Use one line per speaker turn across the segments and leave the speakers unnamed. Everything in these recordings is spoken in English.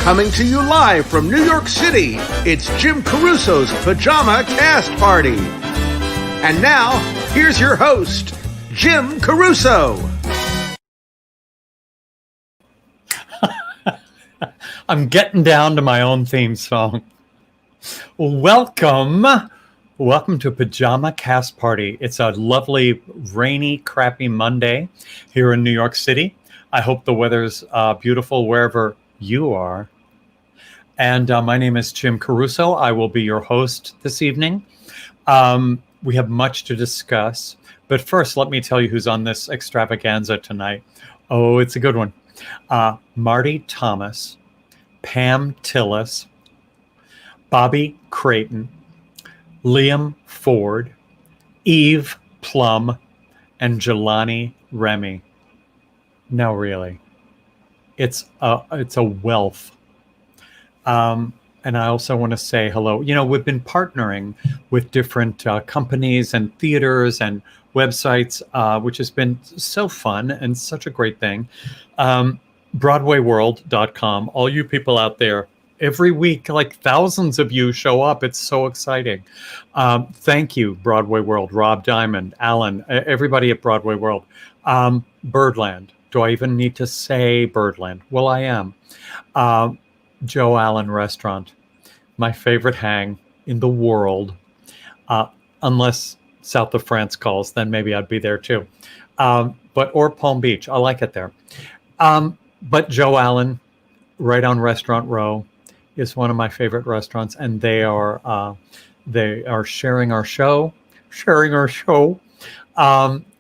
Coming to you live from New York City, it's Jim Caruso's Pajama Cast Party. And now, here's your host, Jim Caruso.
I'm getting down to my own theme song. Welcome to Pajama Cast Party. It's a lovely, rainy, crappy Monday here in New York City. I hope the weather's beautiful wherever you are. And my name is Jim Caruso. I will be your host this evening. We have much to discuss. But first, let me tell you who's on this extravaganza tonight. Oh, it's a good one. Marty Thomas, Pam Tillis, Bobby Creighton, Liam Ford, Eve Plum, and Jelani Remy. No, really. It's a wealth. And I also want to say hello. You know, we've been partnering with different companies and theaters and websites, which has been so fun and such a great thing. BroadwayWorld.com. All you people out there, every week, like thousands of you show up. It's so exciting. Thank you, Broadway World, Rob Diamond, Alan, everybody at Broadway World. Birdland. Do I even need to say Birdland? Well, I am. Joe Allen Restaurant, my favorite hang in the world. Unless South of France calls, then maybe I'd be there too. Or Palm Beach. I like it there. But Joe Allen, right on Restaurant Row, is one of my favorite restaurants, and they are sharing our show.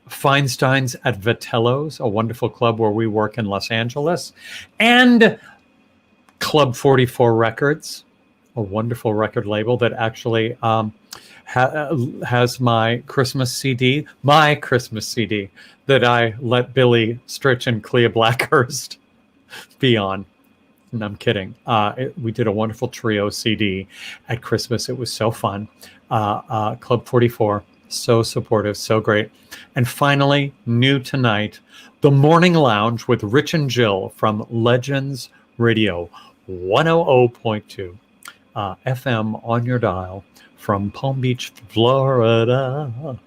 Feinstein's at Vitello's, a wonderful club where we work in Los Angeles, and Club 44 Records, a wonderful record label that actually has my Christmas CD that I let Billy Stritch and Clea Blackhurst be on. And I'm kidding. We did a wonderful trio CD at Christmas. It was so fun. Club 44, so supportive, so great. And finally, new tonight, The Morning Lounge with Rich and Jill from Legends Radio, 100.2 FM on your dial from Palm Beach, Florida.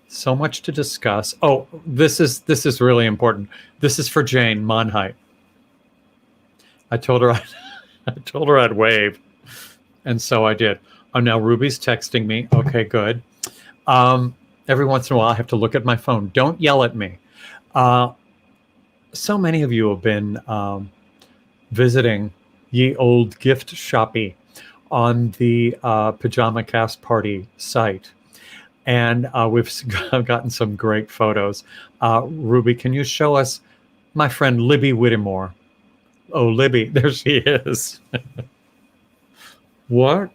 So much to discuss. Oh, this is really important. This is for Jane Monheit. I told her I'd wave, and so I did. Oh, now Ruby's texting me. Okay, good. Every once in a while, I have to look at my phone. Don't yell at me. So many of you have been visiting Ye Old Gift Shoppy on the Pajama Cast Party site. And we've gotten some great photos. Ruby, can you show us my friend Libby Whittemore? Oh, Libby, there she is. What?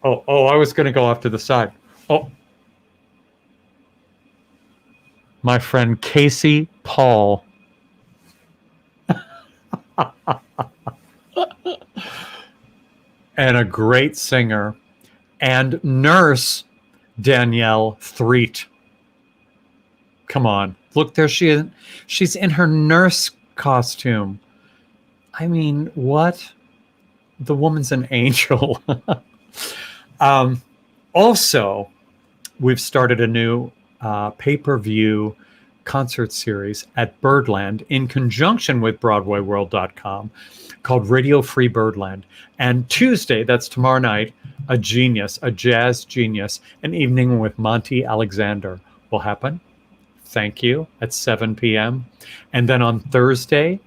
Oh, I was going to go off to the side. Oh. My friend Casey Paul. And a great singer. And nurse Danielle Threet. Come on. Look, there she is. She's in her nurse costume. I mean, what? The woman's an angel. Also, we've started a new pay-per-view concert series at Birdland in conjunction with BroadwayWorld.com called Radio Free Birdland. And Tuesday, that's tomorrow night, a jazz genius, an evening with Monty Alexander will happen. Thank you, at 7 p.m. And then on Thursday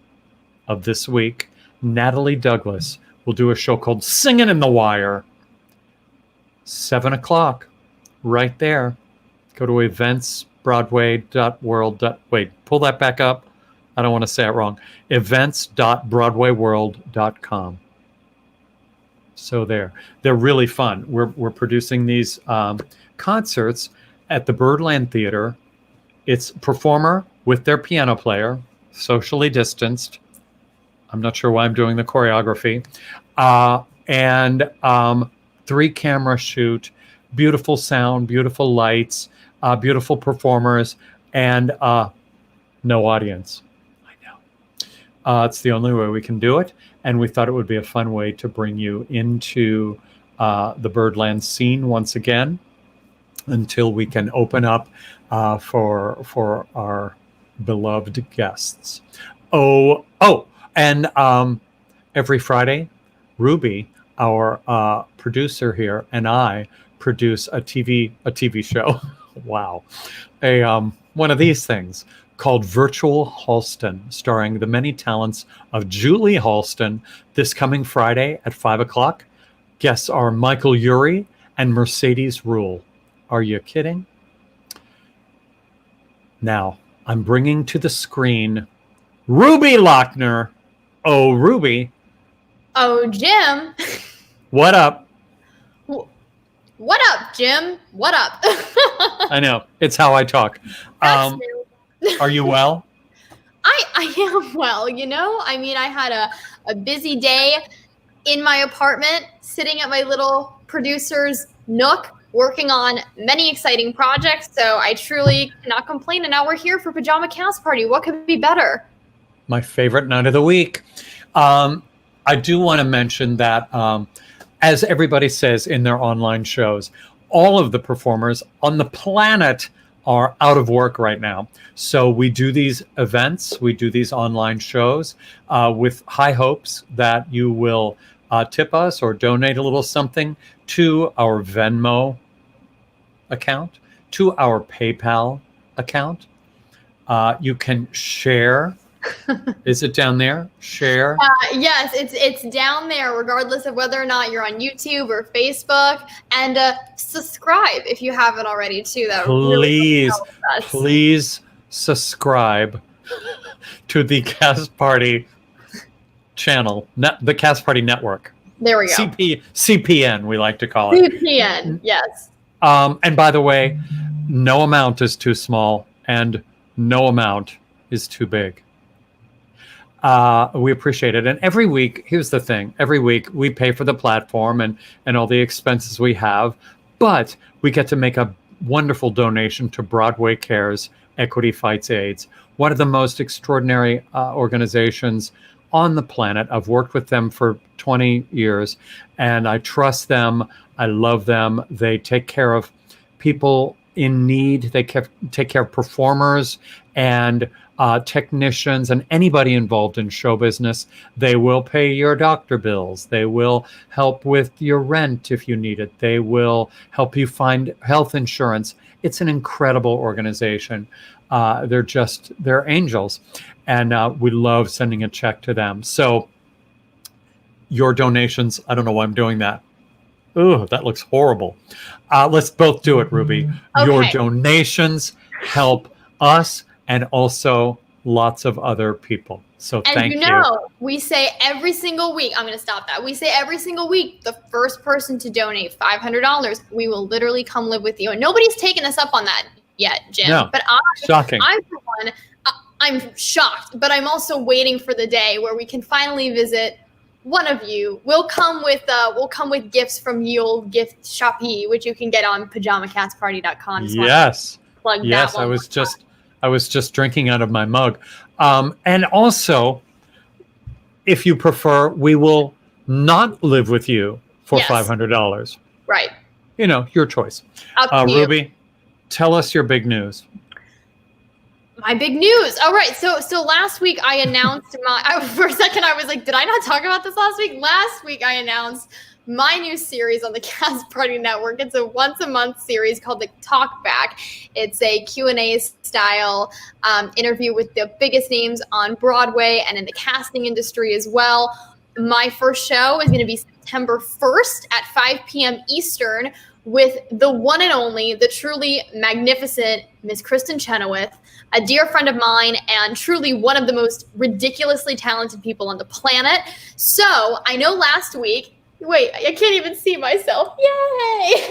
of this week, Natalie Douglas will do a show called Singing in the Wire. 7 o'clock, right there. Go to events.broadway.world. Wait, pull that back up. I don't want to say it wrong. Events.broadwayworld.com. So there. They're really fun. We're producing these concerts at the Birdland Theater. It's performer with their piano player, socially distanced. I'm not sure why I'm doing the choreography. And 3-camera shoot, beautiful sound, beautiful lights, beautiful performers, and no audience. I know. It's the only way we can do it. And we thought it would be a fun way to bring you into the Birdland scene once again until we can open up for our beloved guests. And every Friday, Ruby, our producer here, and I produce a TV show. Wow, one of these things called Virtual Halston, starring the many talents of Julie Halston. This coming Friday at 5:00. Guests are Michael Urie and Mercedes Ruehl. Are you kidding? Now, I'm bringing to the screen Ruby Lochner. Oh, Ruby.
Oh, Jim.
What up?
What up, Jim? What up?
I know. It's how I talk. Are you well?
I am well, you know? I mean, I had a busy day in my apartment, sitting at my little producer's nook, working on many exciting projects. So I truly cannot complain. And now we're here for Pajama Cast Party. What could be better?
My favorite night of the week. I do want to mention that, as everybody says in their online shows, all of the performers on the planet are out of work right now. So we do these events, we do these online shows with high hopes that you will tip us or donate a little something to our Venmo account, to our PayPal account. You can share. Is it down there? Share?
Yes, it's down there, regardless of whether or not you're on YouTube or Facebook. And subscribe if you haven't already, too. That really helps us.
Please subscribe to the Cast Party channel, the Cast Party Network.
There we go.
CPN, we like to call it.
CPN, yes.
And by the way, no amount is too small, and no amount is too big. We appreciate it. And every week, here's the thing. Every week we pay for the platform and all the expenses we have, but we get to make a wonderful donation to Broadway Cares Equity Fights AIDS, one of the most extraordinary organizations on the planet. I've worked with them for 20 years and I trust them. I love them. They take care of people in need. They take care of performers and technicians and anybody involved in show business. They will pay your doctor bills. They will help with your rent if you need it. They will help you find health insurance. It's an incredible organization. They're angels. And we love sending a check to them. So your donations, I don't know why I'm doing that. Ooh, that looks horrible. Let's both do it, Ruby.
Okay.
Your donations help us and also lots of other people. So thank you.
And you know, we say every single week, I'm going to stop that. We say every single week, the first person to donate $500, we will literally come live with you. And nobody's taken us up on that yet, Jim.
No,
but
shocking.
I'm shocked, but I'm also waiting for the day where we can finally visit one of you. We'll come with gifts from Yule Gift Shoppy, which you can get on pajamacastparty.com.
Yes.
Plug
yes,
that one.
I was just drinking out of my mug. And also, if you prefer, we will not live with you for $500.
Right.
You know, your choice.
Up to you.
Ruby, tell us your big news.
My big news. All right. So last week I announced for a second I was like, did I not talk about this last week? Last week I announced my new series on the Cast Party Network. It's a once-a-month series called The Talk Back. It's a Q&A style interview with the biggest names on Broadway and in the casting industry as well. My first show is going to be September 1st at 5 p.m. Eastern with the one and only, the truly magnificent Miss Kristen Chenoweth, a dear friend of mine and truly one of the most ridiculously talented people on the planet. So I know last week, wait, I can't even see myself. Yay!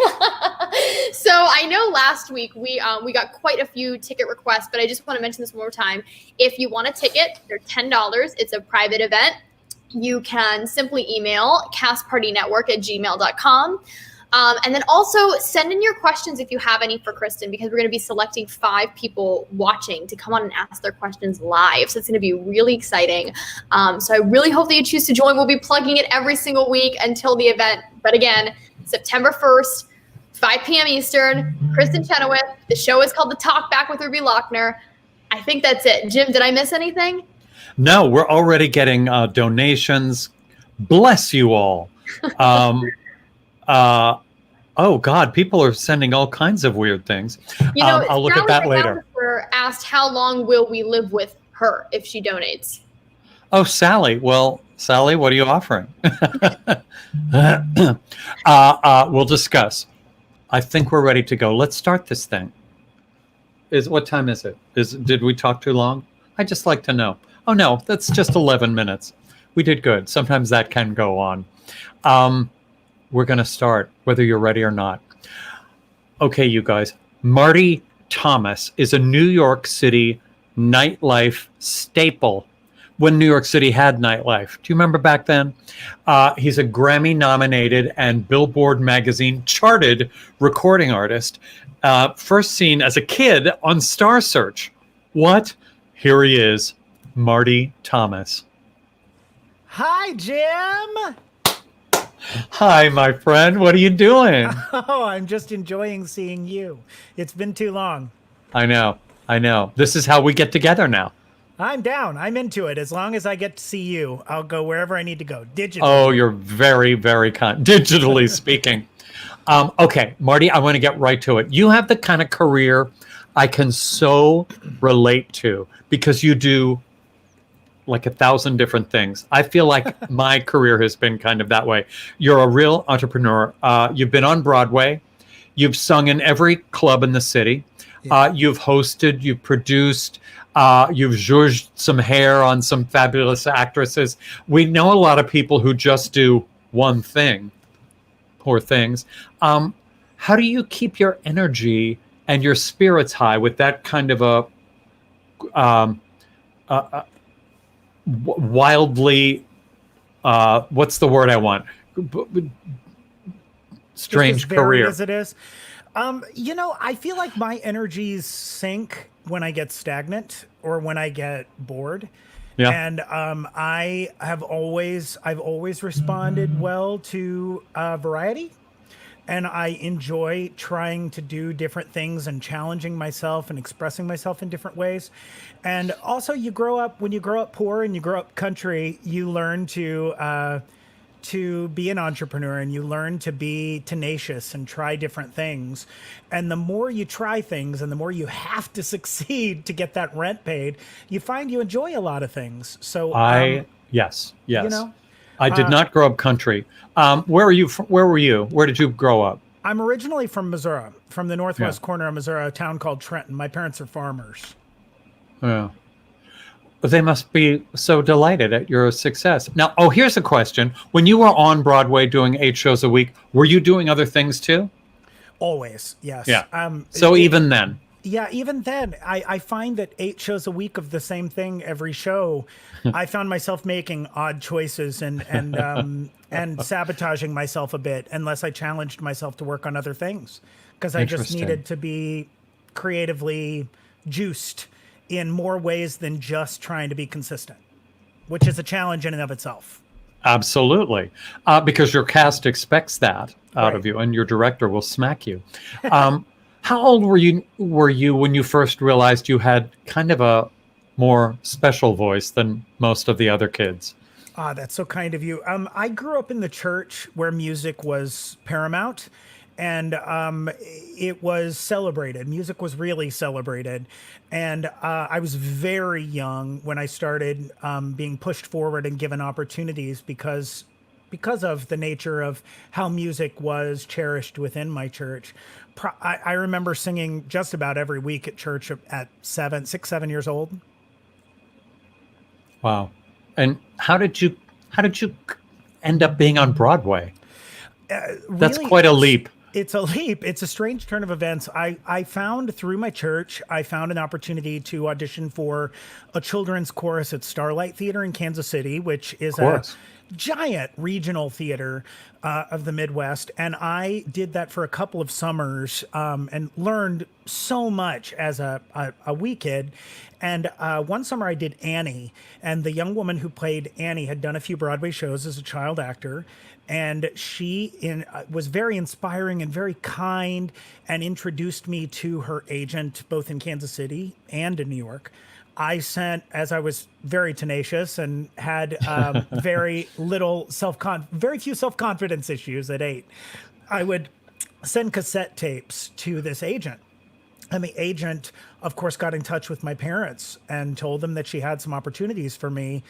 So I know last week we got quite a few ticket requests, but I just want to mention this one more time. If you want a ticket, they're $10. It's a private event. You can simply email castpartynetwork@gmail.com. And then also send in your questions if you have any for Kristen, because we're going to be selecting 5 people watching to come on and ask their questions live. So it's going to be really exciting. So I really hope that you choose to join. We'll be plugging it every single week until the event. But again, September 1st, 5 p.m. Eastern, Kristen Chenoweth. The show is called The Talk Back with Ruby Lochner. I think that's it. Jim, did I miss anything?
No, we're already getting donations. Bless you all. Oh God, people are sending all kinds of weird things. I'll look at that later.
Asked how long will we live with her if she donates?
Oh, Sally. Well, Sally, what are you offering? We'll discuss. I think we're ready to go. Let's start this thing. What time is it? Did we talk too long? I just like to know. Oh no, that's just 11 minutes. We did good. Sometimes that can go on. We're going to start, whether you're ready or not. Okay, you guys. Marty Thomas is a New York City nightlife staple when New York City had nightlife. Do you remember back then? He's a Grammy-nominated and Billboard magazine charted recording artist. First seen as a kid on Star Search. What? Here he is, Marty Thomas.
Hi, Jim.
Hi, my friend. What are you doing?
Oh, I'm just enjoying seeing you. It's been too long.
I know. This is how we get together now.
I'm down. I'm into it. As long as I get to see you, I'll go wherever I need to go. Digitally.
Oh, you're very, very kind. Digitally speaking. Okay, Marty, I want to get right to it. You have the kind of career I can so relate to because you do like 1,000 different things. I feel like my career has been kind of that way. You're a real entrepreneur. You've been on Broadway. You've sung in every club in the city. Yeah. You've hosted, you've produced, you've zhuzhed some hair on some fabulous actresses. We know a lot of people who just do one thing or things. How do you keep your energy and your spirits high with that kind of a wildly, what's the word I want? Strange career.
As it is. I feel like my energies sink when I get stagnant or when I get bored. Yeah. And I've always responded well to variety. And I enjoy trying to do different things and challenging myself and expressing myself in different ways. And also when you grow up poor and you grow up country, you learn to be an entrepreneur and you learn to be tenacious and try different things. And the more you try things and the more you have to succeed to get that rent paid, you find you enjoy a lot of things. So
yes. I did not grow up country. Where are you? Where were you? Where did you grow up?
I'm originally from Missouri, from the northwest corner of Missouri, a town called Trenton. My parents are farmers.
Yeah. They must be so delighted at your success. Now, here's a question. When you were on Broadway doing 8 shows a week, were you doing other things too?
Always, yes.
Yeah. So even then?
Yeah, even then, I find that 8 shows a week of the same thing every show, I found myself making odd choices and sabotaging myself a bit unless I challenged myself to work on other things because I just needed to be creatively juiced in more ways than just trying to be consistent, which is a challenge in and of itself.
Absolutely. Because your cast expects that out of you and your director will smack you. How old were you when you first realized you had kind of a more special voice than most of the other kids?
That's so kind of you. I grew up in the church where music was paramount and it was celebrated. Music was really celebrated. And I was very young when I started being pushed forward and given opportunities because of the nature of how music was cherished within my church. I remember singing just about every week at church at 7 years old. Wow.
And how did you end up being on Broadway? That's quite a leap.
It's a leap. It's a strange turn of events. I found through my church, I found an opportunity to audition for a children's chorus at Starlight Theater in Kansas City, which is a giant regional theater of the Midwest. And I did that for a couple of summers and learned so much as a wee kid. And one summer I did Annie, and the young woman who played Annie had done a few Broadway shows as a child actor. And she was very inspiring and very kind, and introduced me to her agent, both in Kansas City and in New York. I sent, as I was very tenacious and had very few self-confidence issues at 8, I would send cassette tapes to this agent. And the agent, of course, got in touch with my parents and told them that she had some opportunities for me.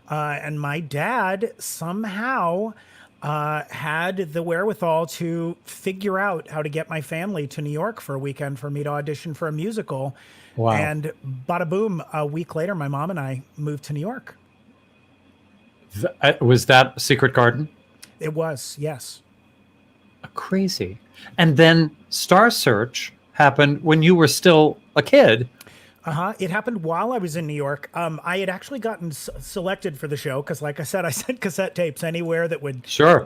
And my dad somehow had the wherewithal to figure out how to get my family to New York for a weekend for me to audition for a musical.
Wow.
And bada boom, a week later, my mom and I moved to New York.
Was that Secret Garden?
It was, yes.
Crazy. And then Star Search happened when you were still a kid.
It happened while I was in New York. I had actually gotten selected for the show because, like I said, I sent cassette tapes anywhere that would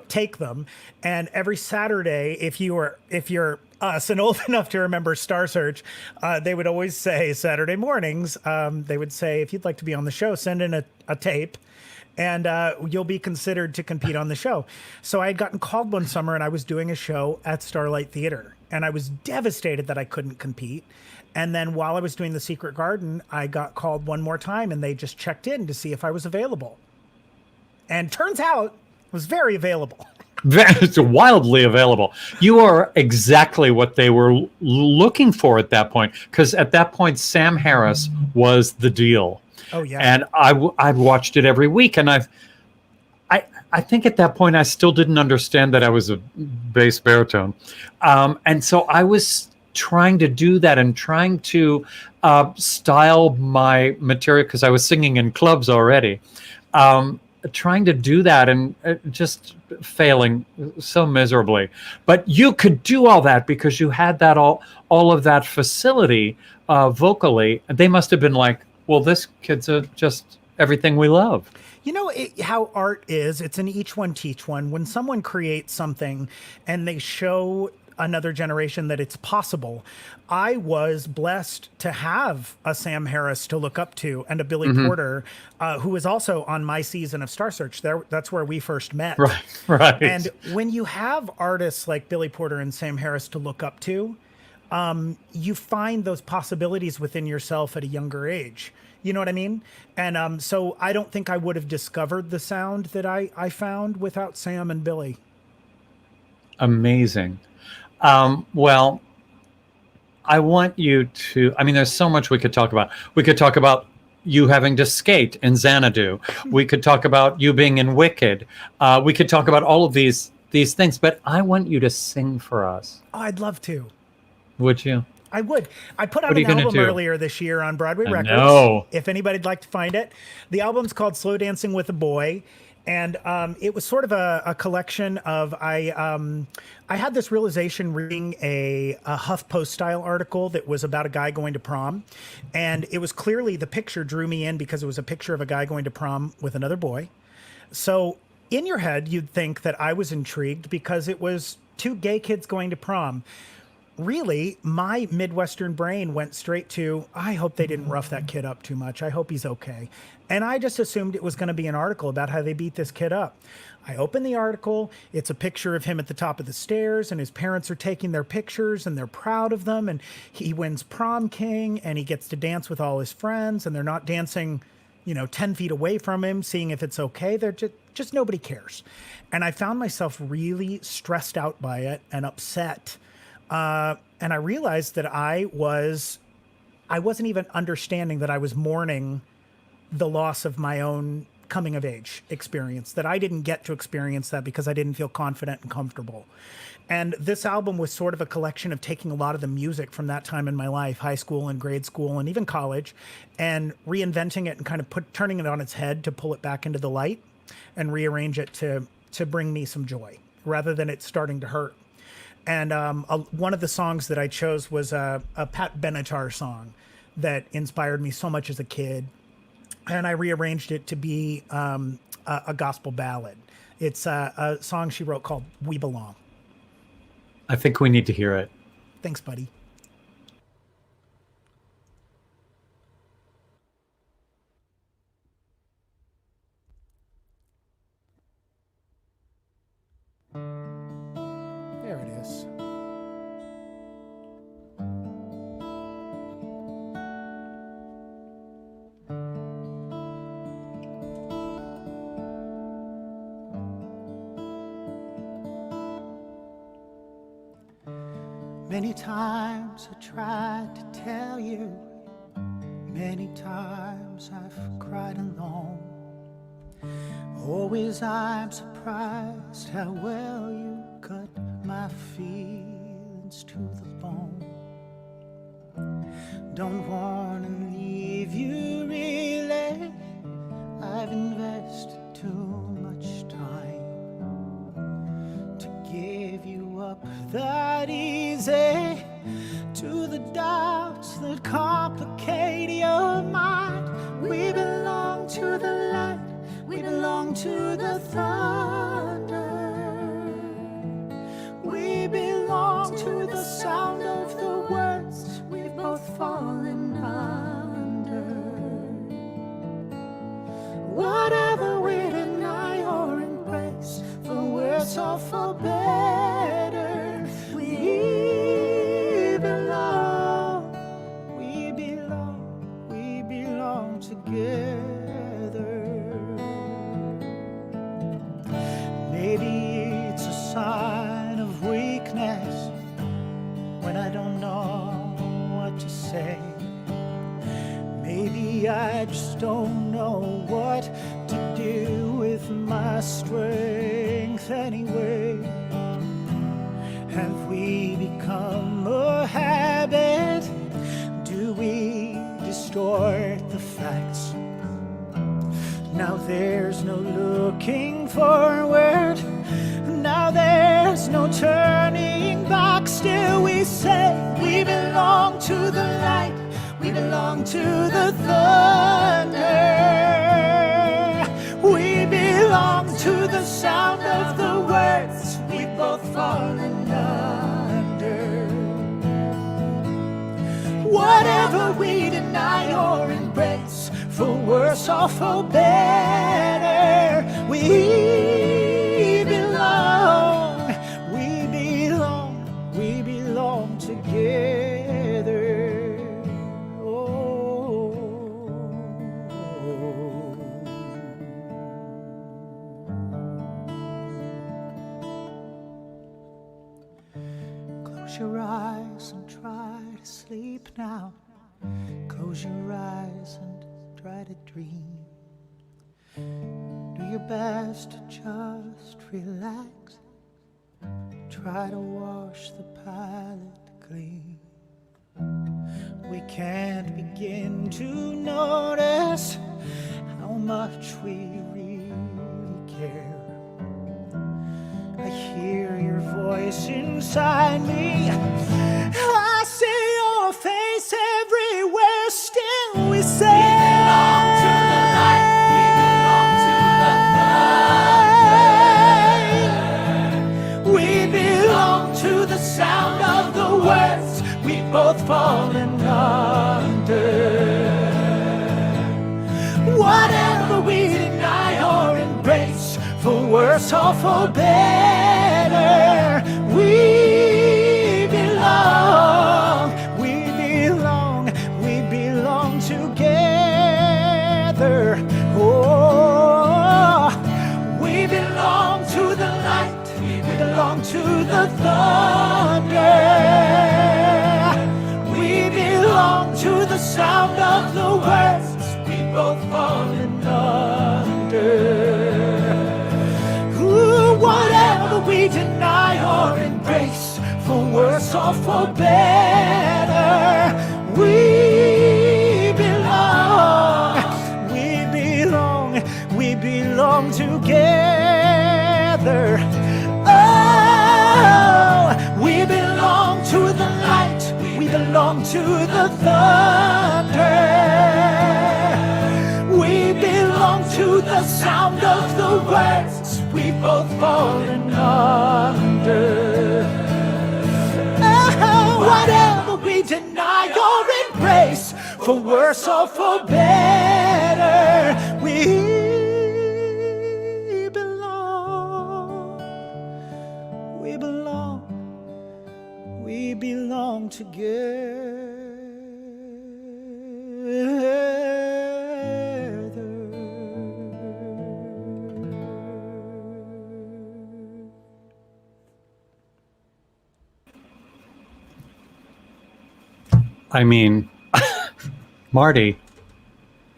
take them. And every Saturday, if you're us and old enough to remember Star Search, they would always say Saturday mornings, they would say, if you'd like to be on the show, send in a tape and you'll be considered to compete on the show. So I had gotten called one summer and I was doing a show at Starlight Theater, and I was devastated that I couldn't compete. And then while I was doing The Secret Garden, I got called one more time and they just checked in to see if I was available. And turns out I was very available.
It's wildly available. You are exactly what they were looking for at that point, because at that point, Sam Harris was the deal.
Oh, yeah.
And I've watched it every week, and I think at that point I still didn't understand that I was a bass baritone. And so I was trying to do that and trying to style my material, because I was singing in clubs already. Trying to do that and just failing so miserably. But you could do all that because you had that all of that facility vocally. They must have been like, well, this kid's just everything we love.
You know how art is, it's an each one teach one. When someone creates something and they show another generation that it's possible. I was blessed to have a Sam Harris to look up to and a Billy Porter, who was also on my season of Star Search. That's where we first met.
Right.
And when you have artists like Billy Porter and Sam Harris to look up to, you find those possibilities within yourself at a younger age. You know what I mean? And so I don't think I would have discovered the sound that I found without Sam and Billy.
Amazing. Well, I want you to, there's so much we could talk about. We could talk about you having to skate in Xanadu. We could talk about you being in Wicked. We could talk about all of these things, but I want you to sing for us.
Oh, I'd love to.
Would you?
I would. I put out an album earlier this year on Broadway Records.
No.
If anybody'd like to find it. The album's called Slow Dancing with a Boy. And it was sort of a collection of, I had this realization reading a HuffPost style article that was about a guy going to prom. And it was clearly, the picture drew me in because it was a picture of a guy going to prom with another boy. So in your head, you'd think that I was intrigued because it was two gay kids going to prom. Really, my Midwestern brain went straight to, I hope they didn't rough that kid up too much. I hope he's okay. And I just assumed it was going to be an article about how they beat this kid up. I open the article. It's a picture of him at the top of the stairs, and his parents are taking their pictures, and they're proud of them. And he wins prom king, and he gets to dance with all his friends, and they're not dancing, 10 feet away from him, seeing if it's okay. They're just nobody cares. And I found myself really stressed out by it and upset. And I realized that I wasn't even understanding that I was mourning the loss of my own coming of age experience, that I didn't get to experience that because I didn't feel confident and comfortable. And this album was sort of a collection of taking a lot of the music from that time in my life, high school and grade school and even college, and reinventing it and kind of turning it on its head to pull it back into the light and rearrange it to bring me some joy rather than it starting to hurt. And one of the songs that I chose was a Pat Benatar song that inspired me so much as a kid. And I rearranged it to be a gospel ballad. It's a song she wrote called We Belong.
I think we need to hear it.
Thanks, buddy. There it is. Many times I tried to tell you, many times I've cried alone. Always I'm surprised how well you cut my feelings to the bone. Don't wanna leave you really, I've invested too much time to give you up that easy to the doubts that complicate your mind. We belong to the light, we belong to the thunder. We belong to the sound of the words we've both fallen under. Whatever we deny or embrace, for worse or for better, we belong, we belong, we belong together. Maybe it's a sign of weakness when I don't know what to say. Maybe I just don't know what to do with my strength anyway. Have we become a habit? Do we distort the facts? Now there's no looking forward, now there's no turning back. Still we say we belong to the light, we belong to the thunder. We belong to the sound of the words we've both fallen under. Whatever we deny or embrace, for worse or for better, we belong, we belong, we belong together. Oh. Close your eyes and try to sleep now. Close your eyes and try to dream. Do your best to just relax. Try to wash the palate clean. We can't begin to notice how much we really care. I hear your voice inside me, I see your face everywhere. Still we say we belong to the sound of the words we've both fallen under. Whatever we deny or embrace, for worse or for better, we belong, we belong, we belong together. Oh, we belong to the light, we belong to the thunder. We belong to the sound of the words we both fallen under. Ooh, whatever we deny or embrace, for worse or for better, we belong, we belong, we belong together. Oh, we belong to the light, we belong to the thunder. We belong to the sound of the words we both falling under. Oh, whatever we deny or embrace, for worse or for better, we belong together.
I mean, Marty,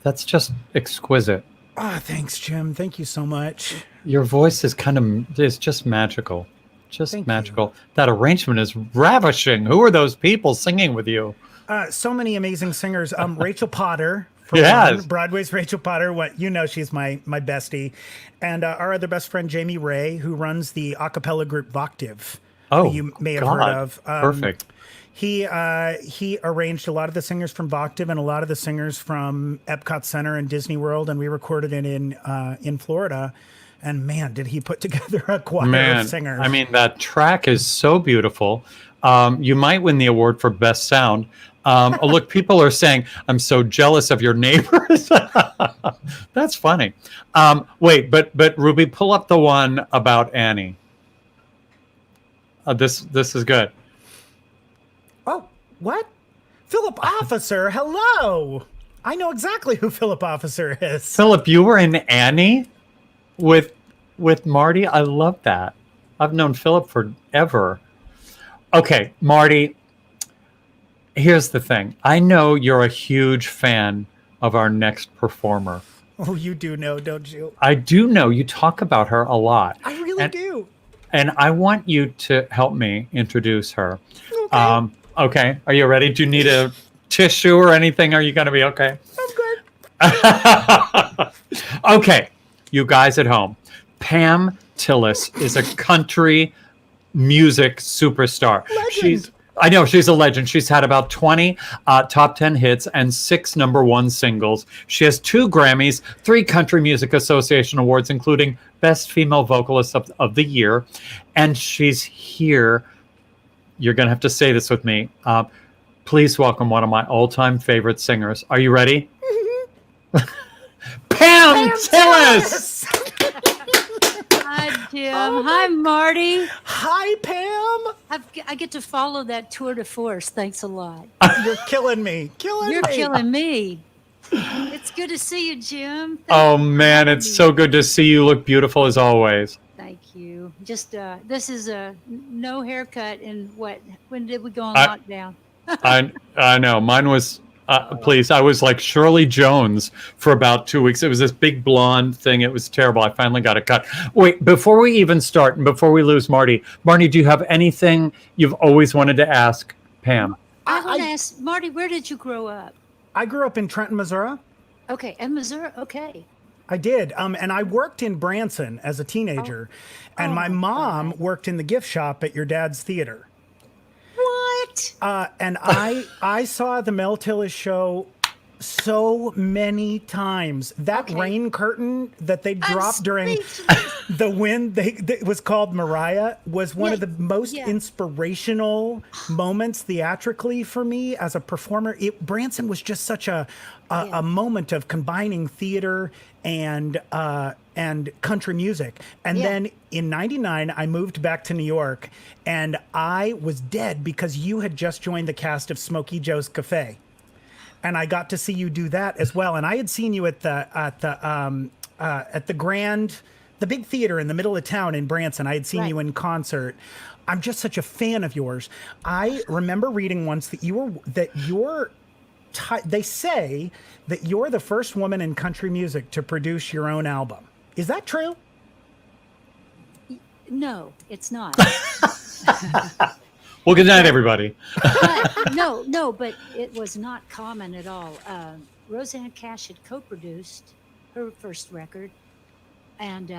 that's just exquisite.
Ah, thanks, Jim. Thank you so much.
Your voice is just magical. Just
Thank
magical.
you.
That arrangement is ravishing. Who are those people singing with you?
So many amazing singers. Rachel Potter.
Yes.
One, Broadway's Rachel Potter. She's my bestie. And our other best friend, Jamie Ray, who runs the a cappella group Voctiv.
Oh,
who you may have
God.
heard of.
Perfect.
He arranged a lot of the singers from Voctiv and a lot of the singers from Epcot Center and Disney World, and we recorded it in Florida. And man, did he put together a choir of singers.
I mean, that track is so beautiful. You might win the award for best sound. Look, people are saying, I'm so jealous of your neighbors. That's funny. Wait, but Ruby, pull up the one about Annie. This is good.
Oh, what? Philip Officer, hello. I know exactly who Philip Officer is.
Philip, you were in Annie with Marty. I love that. I've known Philip forever. Okay, Marty, here's the thing. I know you're a huge fan of our next performer.
Oh, you do know, don't you?
I do know. You talk about her a lot.
I really do.
And I want you to help me introduce her.
Okay.
Okay. Are you ready? Do you need a tissue or anything? Are you going to be okay?
I'm good.
Okay. You guys at home. Pam Tillis is a country music superstar.
Legend.
I know, she's a legend. She's had about 20 top 10 hits and 6 #1 singles. She has 2 Grammys, 3 Country Music Association awards, including Best Female Vocalist of the Year. And she's here. You're going to have to say this with me. Please welcome one of my all-time favorite singers. Are you ready? Pam Tillis!
Hi, Jim. Hi, Marty.
Hi, Pam.
I get to follow that tour de force. Thanks a lot.
You're killing me.
You're killing me. It's good to see you, Jim.
Oh, man, it's so good to see you. Look beautiful as always.
Thank you. Just this is a no haircut. And when did we go on lockdown?
I know. Mine was, please, I was like Shirley Jones for about 2 weeks. It was this big blonde thing. It was terrible. I finally got it cut. Wait, before we even start and before we lose Marty, do you have anything you've always wanted to ask Pam?
I want to ask, Marty, where did you grow up?
I grew up in Trenton, Missouri.
Okay, in Missouri? Okay.
I did. And I worked in Branson as a teenager. And my mom worked in the gift shop at your dad's theater.
What?
And I saw the Mel Tillis show so many times. That rain curtain that they dropped during the wind, it was called Mariah, was one of the most inspirational moments theatrically for me as a performer. Branson was just such a moment of combining theater and country music. And then in '99, I moved back to New York, and I was dead because you had just joined the cast of Smokey Joe's Cafe. And I got to see you do that as well. And I had seen you at the big theater in the middle of town in Branson. I had seen you in concert. I'm just such a fan of yours. I remember reading once that they say that you're the first woman in country music to produce your own album. Is that true?
No, it's not.
Well, good night, everybody.
But it was not common at all. Rosanne Cash had co-produced her first record, and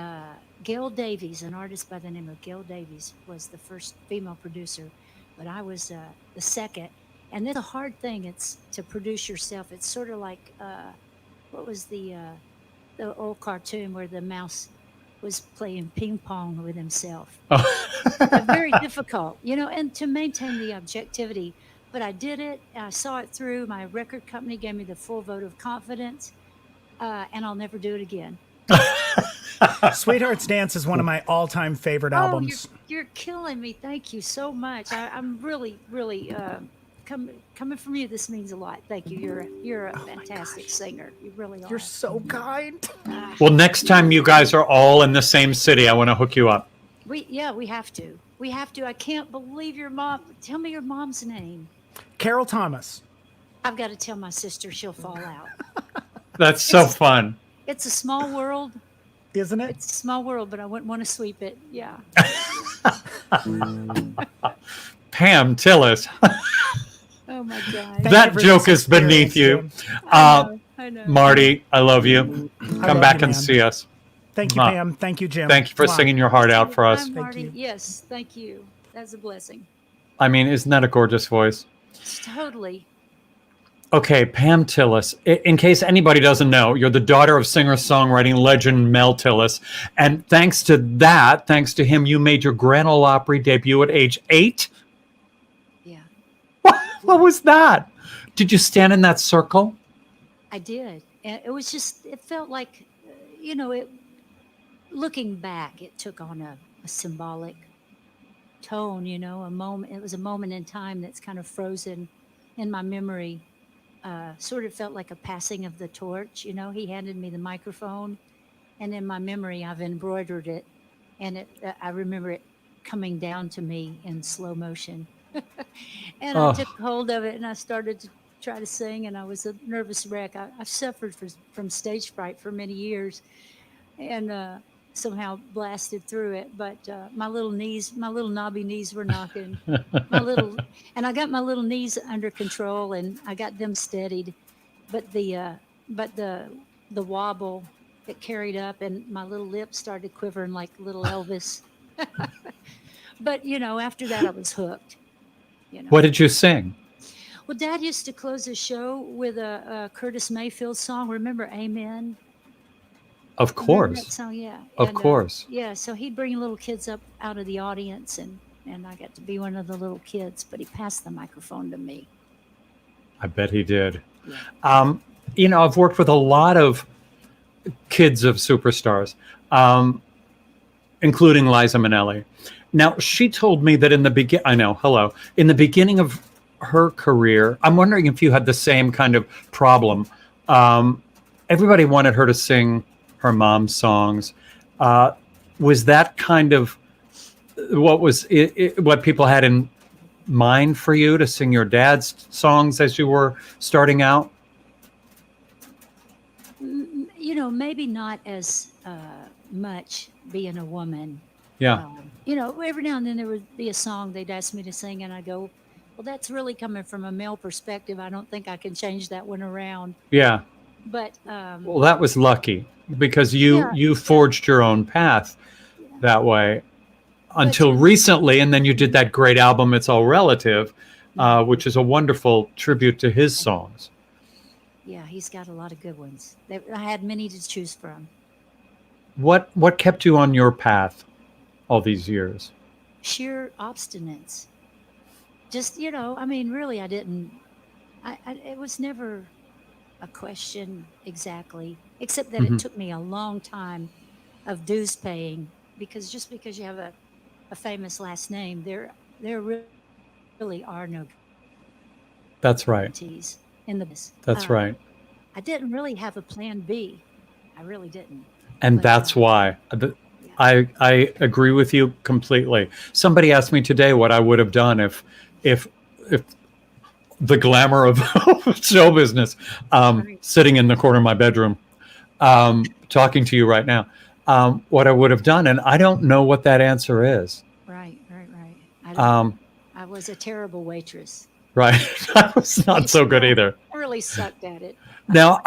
Gail Davies, an artist by the name of Gail Davies, was the first female producer, but I was the second. And it's a hard thing. It's to produce yourself. It's sort of like what was the old cartoon where the mouse was playing ping pong with himself.
Oh.
Very difficult, and to maintain the objectivity. But I did it. I saw it through. My record company gave me the full vote of confidence, and I'll never do it again.
Sweetheart's Dance is one of my all-time favorite albums.
You're killing me. Thank you so much. I'm really, really coming from you. This means a lot. Thank you. You're a fantastic singer. You really are.
You're so kind.
Well, next time you guys are all in the same city, I want to hook you up.
We have to. We have to. I can't believe your mom. Tell me your mom's name.
Carol Thomas.
I've got to tell my sister. She'll fall out.
That's so fun.
It's a small world.
Isn't it?
It's a small world, but I wouldn't want to sweep it. Yeah.
Pam Tillis.
Oh my God.
That joke is beneath you.
I know.
Marty, I love you. Come back and see us.
Thank you, Pam. Thank you, Jim.
Thank you for singing your heart out for us.
Hi, Marty. Yes, thank you. That's a blessing.
I mean, isn't that a gorgeous voice?
Totally.
Okay, Pam Tillis. In case anybody doesn't know, you're the daughter of singer-songwriting legend Mel Tillis. And thanks to him, you made your Grand Ole Opry debut at age 8?
Yeah.
What was that? Did you stand in that circle?
I did. And it was just, it felt like, looking back, it took on a symbolic tone, a moment. It was a moment in time that's kind of frozen in my memory. Sort of felt like a passing of the torch. He handed me the microphone, and in my memory, I've embroidered it, and I remember it coming down to me in slow motion. And I took hold of it, and I started to try to sing, and I was a nervous wreck. I've suffered from stage fright for many years, and somehow blasted through it. But my little knobby knees were knocking. And I got my little knees under control, and I got them steadied. But the wobble, it carried up, and my little lips started quivering like little Elvis. But after that, I was hooked.
What did you sing?
Well, Dad used to close his show with a Curtis Mayfield song. Remember Amen?
Of course.
That song, yeah.
Of course.
Yeah, so he'd bring little kids up out of the audience, and I got to be one of the little kids, but he passed the microphone to me.
I bet he did.
Yeah.
I've worked with a lot of kids of superstars, including Liza Minnelli. Now, she told me that in the beginning of her career, I'm wondering if you had the same kind of problem. Everybody wanted her to sing her mom's songs. Was that kind of what people had in mind for you, to sing your dad's songs as you were starting out?
Maybe not as much being a woman.
Yeah.
Every now and then there would be a song they'd ask me to sing, and I go, well, that's really coming from a male perspective. I don't think I can change that one around.
Yeah.
But
well, that was lucky, because you forged your own path that way until recently, and then you did that great album, It's All Relative, which is a wonderful tribute to his songs.
Yeah, he's got a lot of good ones. I had many to choose from.
What kept you on your path all these years?
Sheer obstinance. Just, really, I didn't. It was never a question exactly, except that it took me a long time of dues paying, because just because you have a famous last name, there really are no.
That's right.
In the business.
That's right.
I didn't really have a plan B. I really didn't.
And that's why. I agree with you completely. Somebody asked me today what I would have done if the glamour of show business, sitting in the corner of my bedroom, talking to you right now, what I would have done. And I don't know what that answer is.
Right. I was a terrible waitress.
Right. I was not so good either.
I really sucked at it.
Now,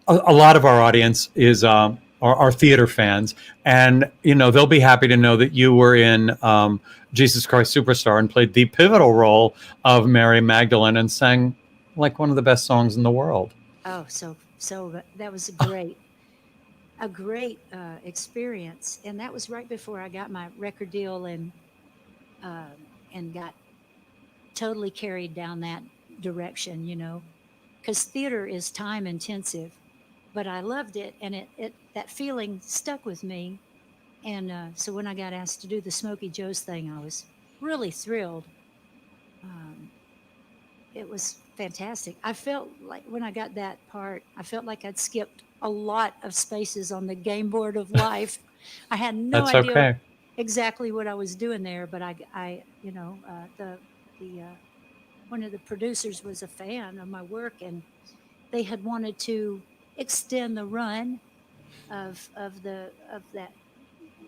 a lot of our audience is are theater fans, and they'll be happy to know that you were in Jesus Christ Superstar and played the pivotal role of Mary Magdalene and sang like one of the best songs in the world.
Oh, so that was great. a great experience, and that was right before I got my record deal and got totally carried down that direction, because theater is time intensive, but I loved it, and it that feeling stuck with me. And so when I got asked to do the Smokey Joe's thing, I was really thrilled. Um, it was fantastic. I felt like when I got that part, I felt like I'd skipped a lot of spaces on the game board of life. I had no
That's
idea
okay.
exactly what I was doing there, but the one of the producers was a fan of my work, and they had wanted to extend the run of that,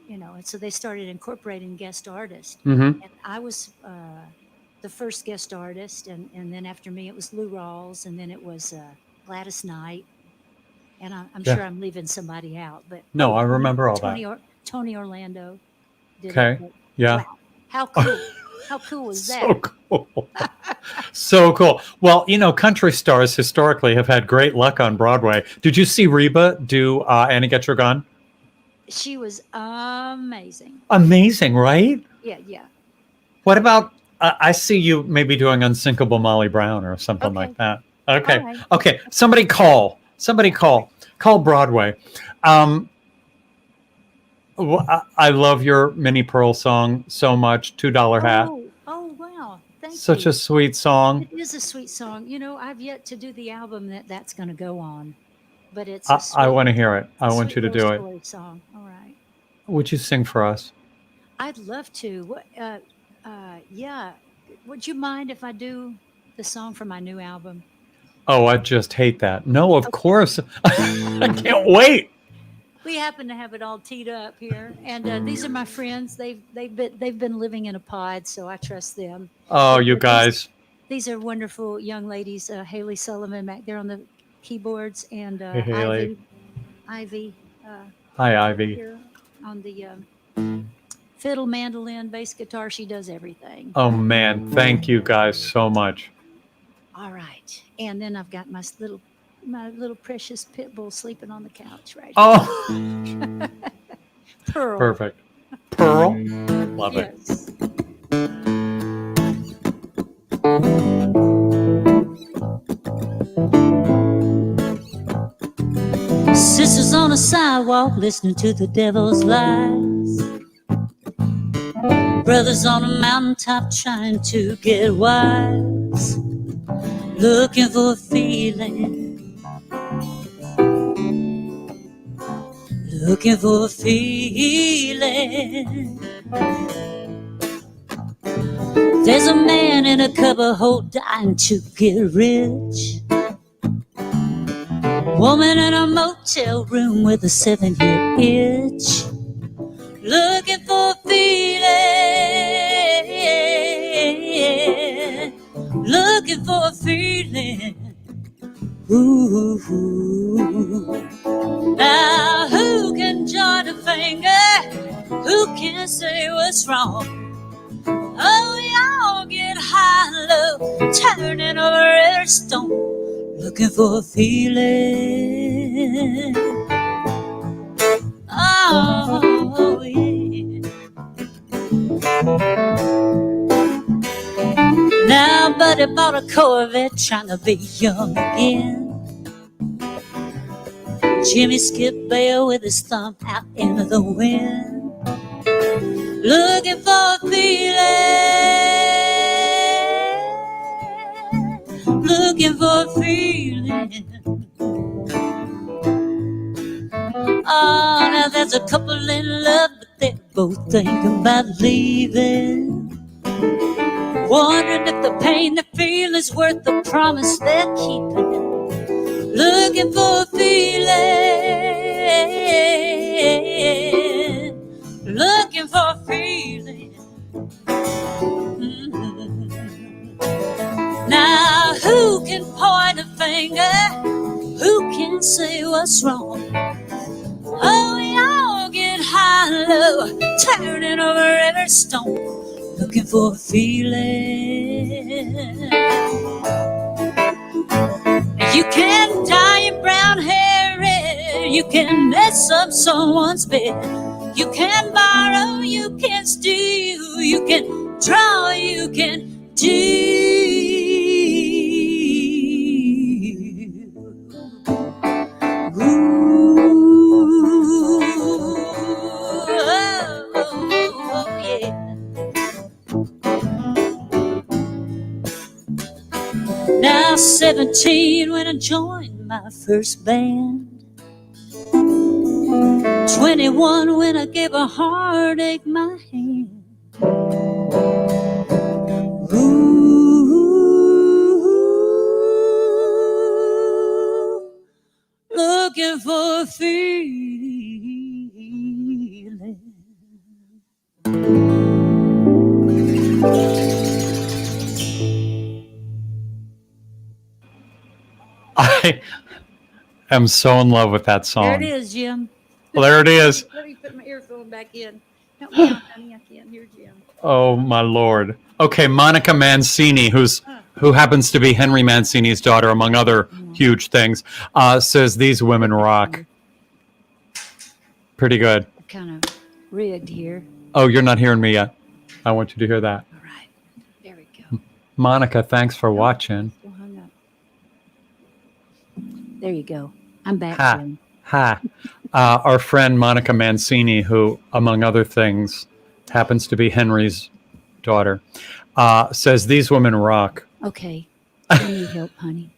and so they started incorporating guest artists,
Mm-hmm.
and I was the first guest artist, and then after me it was Lou Rawls, and then it was Gladys Knight, and I'm
Yeah.
sure I'm leaving somebody out, but
No, I remember all
Tony
that.
Tony Orlando did
Okay.
it. But
Yeah.
wow, how cool! How cool was that?
So cool. So cool. Well, country stars historically have had great luck on Broadway. Did you see Reba do Annie Get Your Gun?
She was amazing.
Amazing, right?
Yeah.
What about, I see you maybe doing Unsinkable Molly Brown or something
Okay.
like that. Okay.
All right.
Okay. Somebody call Broadway. I love your Minnie Pearl song so much. $2 hat.
Oh wow! Thank
Such
you.
a sweet song.
It is a sweet song. I've yet to do the album that's going to go on, but it's.
I want to hear it. I want
sweet
you to
little
do it.
story song. All right.
Would you sing for us?
I'd love to. What? Yeah. Would you mind if I do the song from my new album?
Oh, I just hate that. No, of course. I can't wait.
We happen to have it all teed up here, and these are my friends. They've been living in a pod, so I trust them.
Oh, you guys.
These are wonderful young ladies. Haley Sullivan back there on the keyboards, and
Hey, Haley.
Ivy
Hi, Ivy.
here on the fiddle, mandolin, bass guitar. She does everything.
Oh, man. Thank you guys so much.
All right, and then I've got my little precious pit bull sleeping on the couch right
Oh,
here. Pearl.
perfect. Pearl. Love it.
Yes. Sisters on a sidewalk listening to the devil's lies. Brothers on a mountaintop trying to get wise. Looking for a feeling. Looking for a feeling. There's a man in a cupboard hole dying to get rich. Woman in a motel room with a 7-year itch. Looking for a feeling. Looking for a feeling. Ooh. Now who can join a finger? Who can say what's wrong? Oh, we all get high and low, turning over every stone, looking for a feeling. Oh, yeah. Now, buddy bought a Corvette, trying to be young again. Jimmy skipped bail with his thumb out into the wind. Looking for a feeling. Looking for a feeling. Oh, now there's a couple in love, but they're both thinking about leaving. Wondering if the pain they feel is worth the promise they're keeping. Looking for a feeling. Looking for a feeling. Mm-hmm. Now who can point a finger? Who can say what's wrong? Oh, we all get high and low, turning over every stone, looking for a feeling. You can dye your brown hair red, you can mess up someone's bed. You can borrow, you can steal, you can draw, you can deal. Ooh, oh, yeah. Now 17 when I joined my first band. 21 when I gave a heartache my hand. Ooh, looking for a feeling.
I am so in love with that song.
There it is, Jim.
Well, there it is.
Let me put my earphone back in. Help me out, honey. I can't hear Jim.
Oh my Lord. Okay, Monica Mancini, who happens to be Henry Mancini's daughter, among other huge things, says these women rock. Pretty good.
Kind of rigged here.
Oh, you're not hearing me yet. I want you to hear that.
All right. There we go.
Monica, thanks for watching.
Still hung up. There you go. I'm back,
Ha.
Jim.
Hi. Our friend Monica Mancini, who, among other things, happens to be Henry's daughter, says these women rock.
Okay. I need help, honey.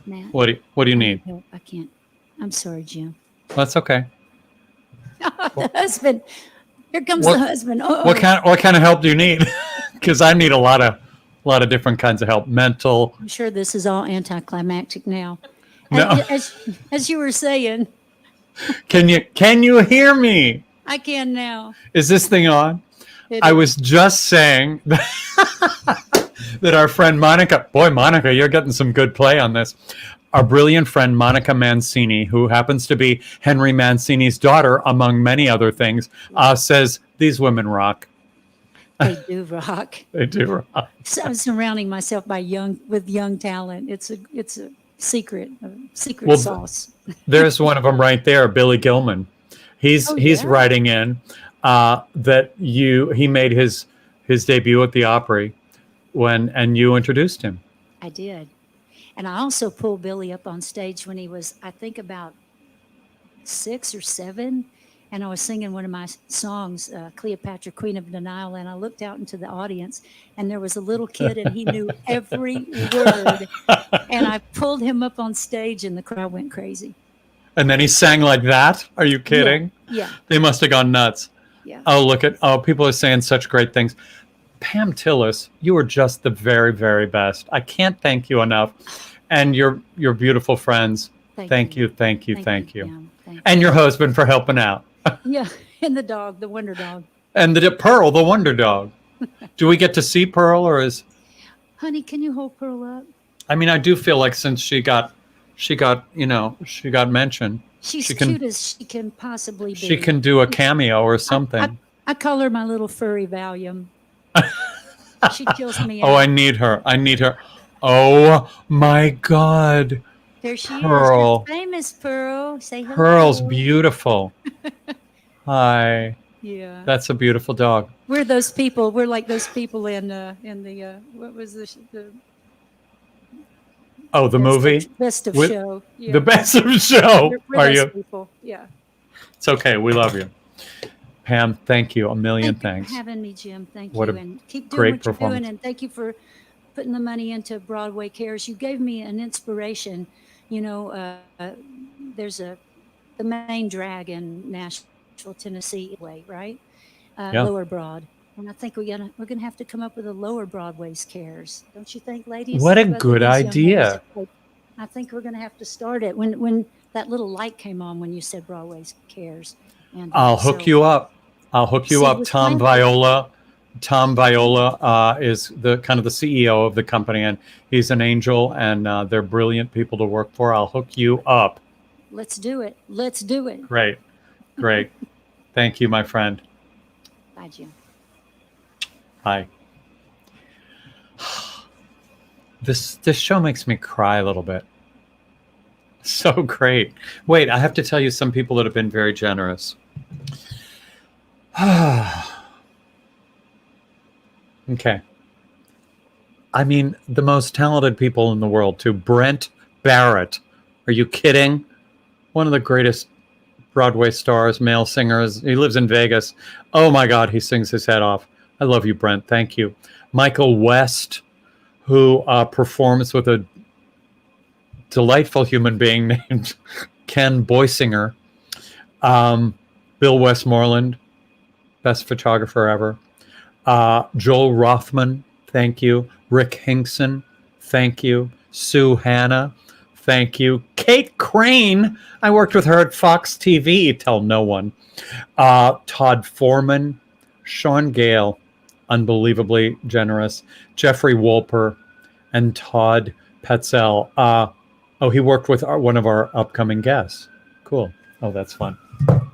Matt,
What do you need?
help. I can't. I'm sorry, Jim.
That's okay.
The husband. Here comes
What-
the husband. Oh,
What kind of help do you need? Because I need a lot of different kinds of help. Mental.
I'm sure this is all anticlimactic now.
No.
As you were saying,
Can you hear me?
I can now.
Is this thing on?
It
I
is.
was just saying that our friend Monica, boy, Monica, you're getting some good play on this. Our brilliant friend Monica Mancini, who happens to be Henry Mancini's daughter, among many other things, says these women rock.
They do rock.
They do rock.
So I'm surrounding myself with young talent. It's a secret
Well,
sauce.
There's one of them right there, Billy Gilman. He's writing in that he made his debut at the Opry and you introduced him.
I did. And I also pulled Billy up on stage when he was, I think, about 6 or 7. And I was singing one of my songs, Cleopatra, Queen of Denial. And I looked out into the audience, and there was a little kid, and he knew every word. And I pulled him up on stage, and the crowd went crazy.
And then he sang like that? Are you kidding?
Yeah.
They must have gone nuts.
Yeah.
Oh, people are saying such great things. Pam Tillis, you are just the very, very best. I can't thank you enough. And your beautiful friends. Thank you.
Pam.
And
Thank
your husband for helping out.
you. Yeah. And the dog, the wonder dog.
And Pearl, the wonder dog. Do we get to see Pearl, or is?
Honey, can you hold Pearl up?
I mean, I do feel like since she got mentioned.
She's
She can-
cute as she can possibly be.
She can do a cameo or something.
I call her my little furry Valium. She kills me.
Oh,
out.
I need her. Oh my God.
There she
Pearl.
is. You're famous Pearl. Say hello.
Pearl's beautiful. Hi.
Yeah.
That's a beautiful dog.
We're those people. We're like those people in the what was the
Oh, the movie?
Best of
With-
Show. Yeah.
The Best of Show.
We're
Are
those
you?
people. Yeah.
It's okay. We love you. Pam, thank you. A million
Thank
thanks.
you for having me, Jim. Thank
What
you,
a
and keep doing
great
what you're
performance.
doing. And thank you for putting the money into Broadway Cares. You gave me an inspiration. You know, there's the main drag in Nashville, Tennessee, right?
Yeah.
Lower Broad, and I think we're gonna have to come up with a Lower Broadway's Cares, don't you think, ladies?
What a
Both of
good
these young
idea.
ladies, I think we're gonna have to start it when that little light came on when you said Broadway's Cares. And
I'll hook
so-
you up.
See, with
Tom
my-
Viola. Tom Viola is the kind of the CEO of the company, and he's an angel, and they're brilliant people to work for. I'll hook you up.
Let's do it. Let's do it.
Great. Thank you, my friend.
Bye, Jim.
Hi. This show makes me cry a little bit. So great. Wait, I have to tell you some people that have been very generous. Okay. I mean, the most talented people in the world, too. Brent Barrett. Are you kidding? One of the greatest Broadway stars, male singers. He lives in Vegas. Oh my God, he sings his head off. I love you, Brent. Thank you. Michael West, who performs with a delightful human being named Ken Boysinger. Bill Westmoreland, best photographer ever. Joel Rothman, thank you. Rick Hinkson, thank you. Sue Hanna, thank you. Kate Crane, I worked with her at Fox TV, tell no one. Todd Foreman, Sean Gale, unbelievably generous. Jeffrey Wolper, and Todd Petzel. He worked with one of our upcoming guests. Cool. Oh, that's fun.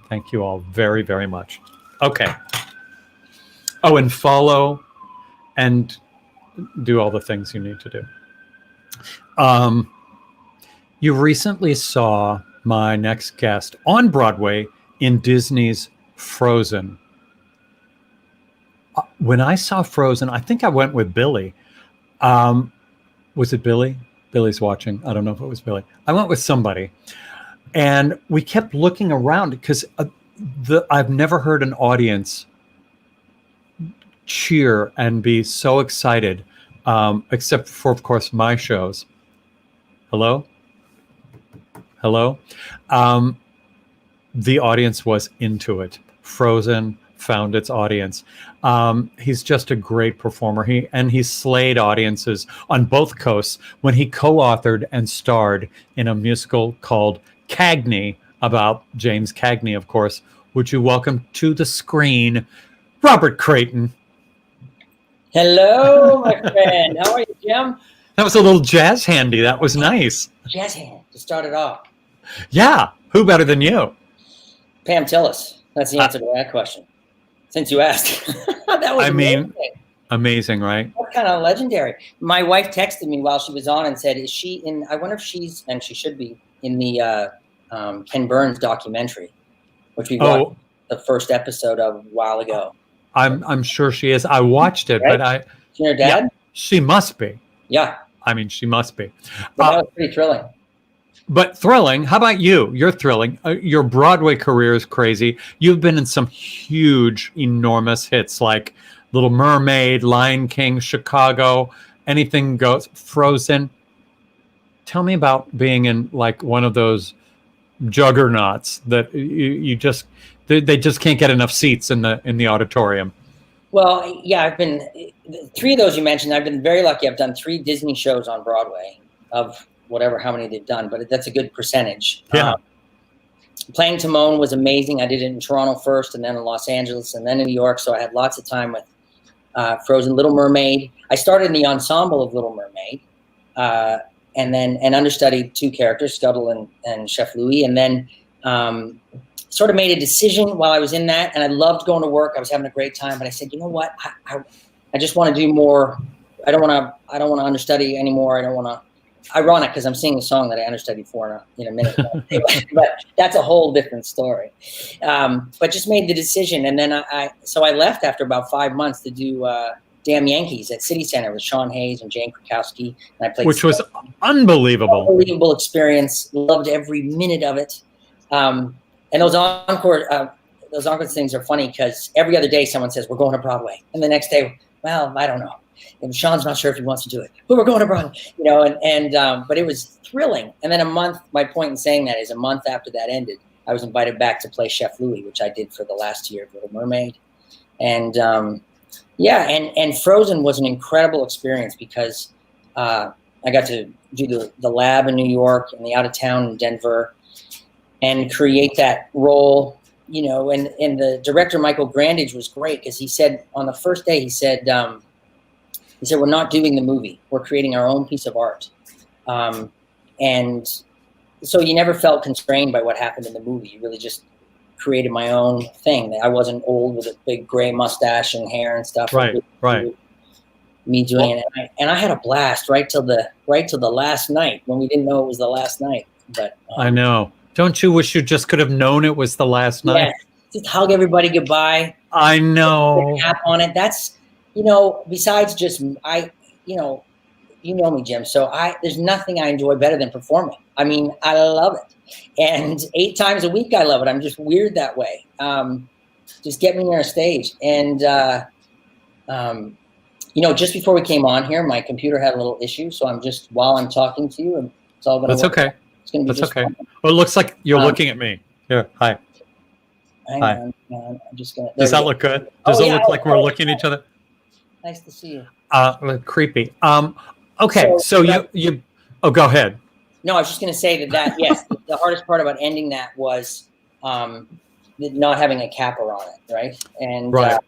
Thank you all very, very much. Okay. Oh, and follow and do all the things you need to do. You recently saw my next guest on Broadway in Disney's Frozen. When I saw Frozen, I think I went with Billy. Was it Billy? Billy's watching. I don't know if it was Billy. I went with somebody. And we kept looking around because I've never heard an audience cheer and be so excited, except for, of course, my shows. Hello? Hello? The audience was into it. Frozen found its audience. He's just a great performer. He slayed audiences on both coasts when he co-authored and starred in a musical called Cagney, about James Cagney, of course. Would you welcome to the screen, Robert Creighton?
Hello, my friend. How are you, Jim?
That was a little jazz handy. That was nice.
Jazz hand to start it off.
Yeah. Who better than you?
Pam Tillis. That's the answer to that question. Since you asked. That was amazing.
Amazing, right?
That's kind of legendary. My wife texted me while she was on and said, is she in, I wonder if she's, and she should be, in the Ken Burns documentary, which we watched the first episode of a while ago.
I'm sure she is. I watched it,
right?
but
She her dad?
Yeah, she must be.
Yeah.
I mean, she must be.
That was pretty thrilling.
But thrilling. How about you? You're thrilling. Your Broadway career is crazy. You've been in some huge, enormous hits like Little Mermaid, Lion King, Chicago, Anything Goes, Frozen. Tell me about being in like one of those juggernauts that you just they just can't get enough seats in the auditorium.
Well, yeah, I've been 3 of those you mentioned. I've been very lucky. I've done 3 Disney shows on Broadway of whatever, how many they've done, but that's a good percentage.
Yeah.
Playing Timon was amazing. I did it in Toronto first, and then in Los Angeles, and then in New York. So I had lots of time with Frozen, Little Mermaid. I started in the ensemble of Little Mermaid, and understudied 2 characters, Scuttle and Chef Louis, and then sort of made a decision while I was in that, and I loved going to work. I was having a great time, but I said, you know what? I just want to do more. I don't want to understudy anymore. I don't want to. Ironic, because I'm singing a song that I understudied for in a minute, but that's a whole different story. But just made the decision, and then I left after about 5 months to do Damn Yankees at City Center with Sean Hayes and Jane Krakowski, and I played. Which
was unbelievable.
Unbelievable experience. Loved every minute of it. And those encore things are funny because every other day someone says we're going to Broadway, and the next day, well, I don't know. And Sean's not sure if he wants to do it, but we're going to Broadway, but it was thrilling. And then my point in saying that is a month after that ended, I was invited back to play Chef Louis, which I did for the last year of Little Mermaid. And and Frozen was an incredible experience because I got to do the lab in New York and the out of town in Denver and create that role, and the director, Michael Grandage, was great because he said on the first day, he said, we're not doing the movie. We're creating our own piece of art. And so you never felt constrained by what happened in the movie. You really just created my own thing. I wasn't old with a big gray mustache and hair and stuff.
Right.
Me doing it. And I had a blast right till the last night when we didn't know it was the last night. But
I know. Don't you wish you just could have known it was the last night?
Yeah, just hug everybody goodbye.
I know.
Tap on it. That's, besides just you know me, Jim. So there's nothing I enjoy better than performing. I mean, I love it. And 8 times a week, I love it. I'm just weird that way. Just get me near a stage. And, just before we came on here, my computer had a little issue. So while I'm talking to you, and it's all going to work.
That's okay.
It's going to be
That's okay.
fun.
Well, it looks like you're looking at me. Here, hi.
Hang
Hi.
on. I'm just going to.
Does that look good? Does it look like we're looking at each other?
Nice to see you.
Creepy. Okay, so you. Oh, go ahead.
No, I was just going to say that yes, the hardest part about ending that was not having a capper on it, right? And
right.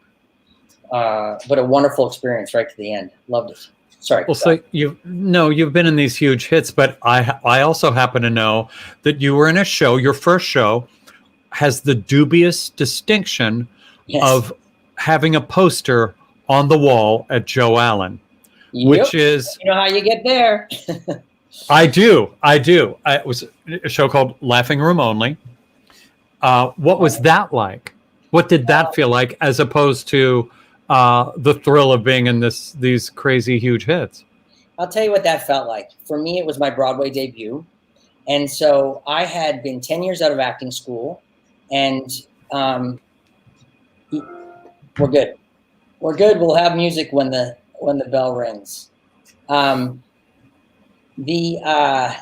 But a wonderful experience right to the end. Loved it. Sorry.
Well, so you've been in these huge hits, but I also happen to know that you were in a show. Your first show has the dubious distinction of having a poster on the wall at Joe Allen, which is
how you get there.
I do. It was a show called Laughing Room Only. What was that like? What did that feel like, as opposed to the thrill of being in these crazy huge hits?
I'll tell you what that felt like. For me, it was my Broadway debut. And so I had been 10 years out of acting school, and we're good. We're good. We'll have music when the bell rings. The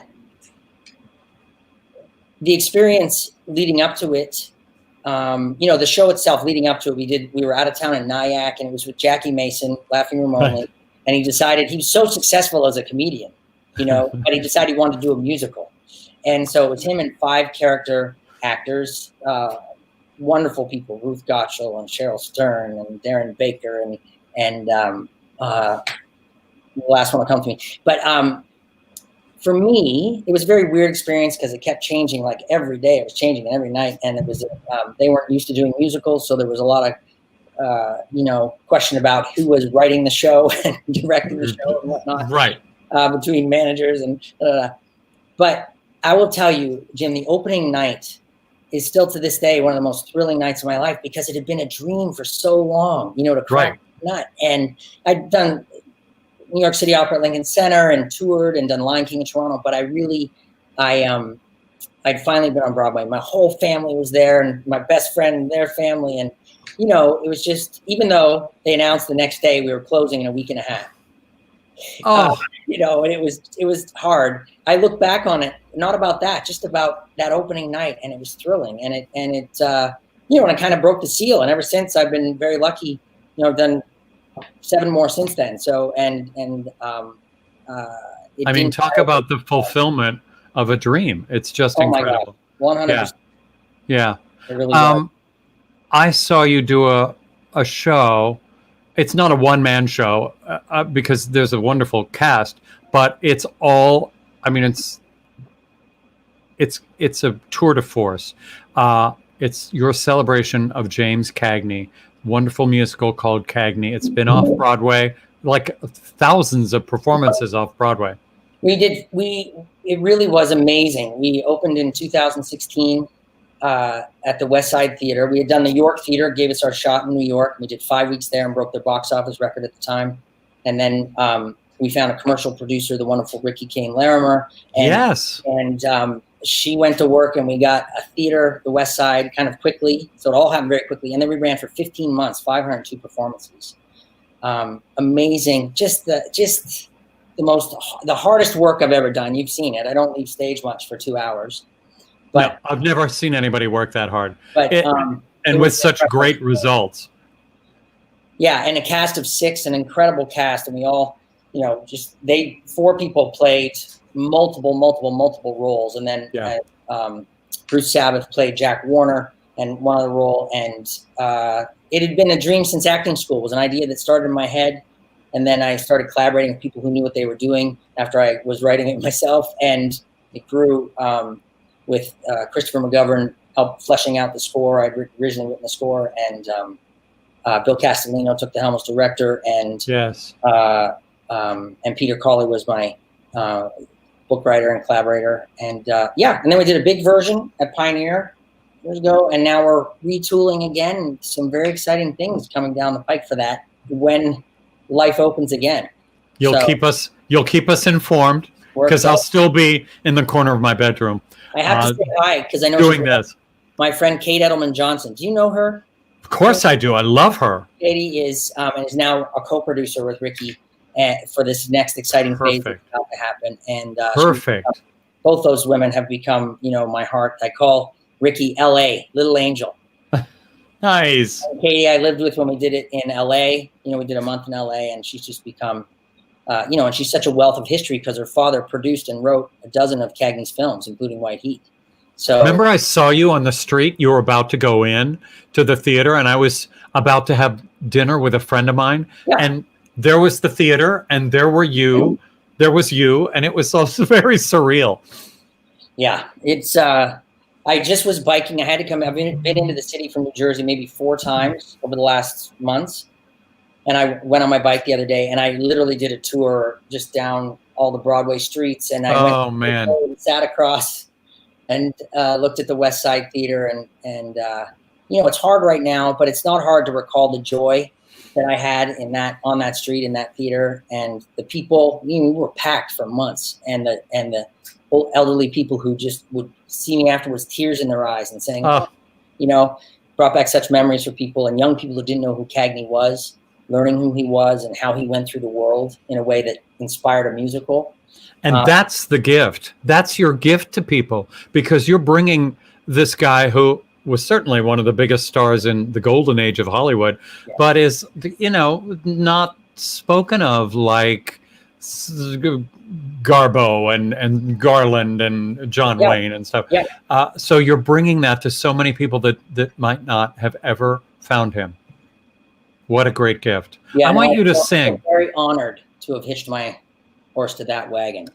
experience leading up to it, the show itself leading up to it, we were out of town in Nyack, and it was with Jackie Mason, Laughing Room Only. And he decided, he was so successful as a comedian, but he decided he wanted to do a musical. And so it was him and 5 character actors, wonderful people, Ruth Gottschall and Cheryl Stern and Darren Baker and the last one will come to me. But for me, it was a very weird experience because it kept changing. Like every day, it was changing, and every night. And it was they weren't used to doing musicals, so there was a lot of question about who was writing the show and directing the show and whatnot.
Right.
Between managers and. But I will tell you, Jim, the opening night is still to this day one of the most thrilling nights of my life, because it had been a dream for so long, to crack the nut. And I'd done New York City Opera at Lincoln Center and toured and done Lion King in Toronto, but I'd finally been on Broadway. My whole family was there, and my best friend and their family. And, it was just, even though they announced the next day we were closing in a week and a half, and it was hard. I look back on it, not about that, just about that opening night, and it was thrilling. And it kind of broke the seal. And ever since, I've been very lucky. I've done 7 more since then. So
talk about the fulfillment of a dream. It's just incredible.
100%.
Yeah.
It really was.
I saw you do a show. It's not a one-man show because there's a wonderful cast, but it's all. I mean, it's a tour de force. It's your celebration of James Cagney. Wonderful musical called Cagney. It's been off Broadway, like thousands of performances off Broadway.
It really was amazing. We opened in 2016 at the West Side Theater. We had done the York Theater, gave us our shot in New York. We did 5 weeks there and broke their box office record at the time. And then we found a commercial producer, the wonderful Ricky Kane Larimer. And she went to work, and we got a theater, the West Side, kind of quickly. So it all happened very quickly. And then we ran for 15 months, 502 performances. Amazing. Just the hardest work I've ever done. You've seen it. I don't leave stage much for 2 hours. But
no, I've never seen anybody work that hard.
But
and with such great results.
Yeah, and a cast of 6, an incredible cast, and we all, 4 people played multiple roles, and then Bruce Sabbath played Jack Warner and one other role, and it had been a dream since acting school. It was an idea that started in my head, and then I started collaborating with people who knew what they were doing after I was writing it myself, and it grew with Christopher McGovern helped fleshing out the score. I'd originally written the score, and Bill Castellino took the helm as director, and Peter Cawley was my book writer and collaborator. And and then we did a big version at Pioneer years ago, and now we're retooling again, and some very exciting things coming down the pike for that when life opens again.
You'll keep us informed, because I'll still be in the corner of my bedroom.
I have to say hi, because I know
doing this.
My friend Kate Edelman Johnson. Do you know her?
Of course I do. I love her.
Katie is now a co-producer with Ricky for this next exciting phase that's about to happen. And
perfect.
Both those women have become, my heart. I call Ricky L.A., Little Angel.
Nice.
And Katie, I lived with when we did it in L.A. We did a month in L.A., and she's just become, and she's such a wealth of history because her father produced and wrote a dozen of Cagney's films, including White Heat. So
remember, I saw you on the street. You were about to go in to the theater, and I was about to have dinner with a friend of mine, and there was the theater, and there were you. There was you, and it was also very surreal.
Yeah, it's. I just was biking. I had to come. I've been into the city from New Jersey maybe 4 times over the last months, and I went on my bike the other day, and I literally did a tour just down all the Broadway streets, and I sat across and looked at the West Side Theater, and it's hard right now, but it's not hard to recall the joy that I had on that street in that theater, and the people. We were packed for months, and the old elderly people who just would see me afterwards, tears in their eyes, and saying, brought back such memories for people, and young people who didn't know who Cagney was, learning who he was and how he went through the world in a way that inspired a musical.
And that's the gift. That's your gift to people, because you're bringing this guy who was certainly one of the biggest stars in the golden age of Hollywood, but is, not spoken of like Garbo and Garland and John Wayne and stuff. So you're bringing that to so many people that might not have ever found him. What a great gift. I want you to sing.
I'm very honored to have hitched my horse to that wagon.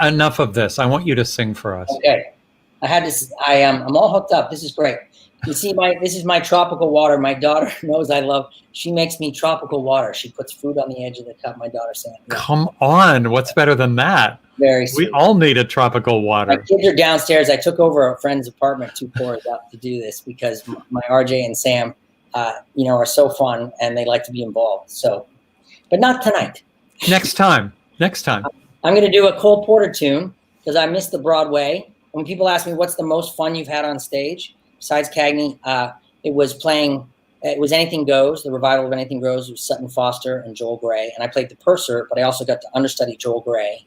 Enough of this. I want you to sing for us.
Okay. I'm all hooked up. This is great. You see, this is my tropical water. My daughter knows I love. She makes me tropical water. She puts fruit on the edge of the cup. My daughter saying,
"Come on, what's better than that?" Very sweet. We all need a tropical water.
My kids are downstairs. I took over a friend's apartment 2 floors up to do this because my RJ and Sam, are so fun and they like to be involved. So, but not tonight.
Next time.
I'm going to do a Cole Porter tune because I missed the Broadway. When people ask me what's the most fun you've had on stage, besides Cagney, it was Anything Goes, the revival of Anything Goes with Sutton Foster and Joel Grey. And I played the purser, but I also got to understudy Joel Grey.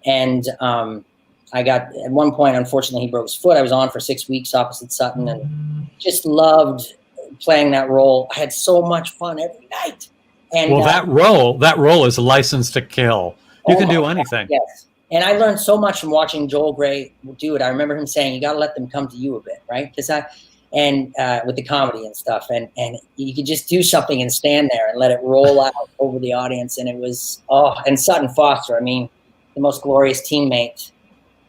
And I got, at one point, unfortunately, he broke his foot. I was on for 6 weeks opposite Sutton and just loved playing that role. I had so much fun every night. And
that role is a license to kill. You can do anything.
Yes. And I learned so much from watching Joel Grey do it. I remember him saying, you got to let them come to you a bit, right? Because with the comedy and stuff, and you could just do something and stand there and let it roll out over the audience. And it was, and Sutton Foster, the most glorious teammate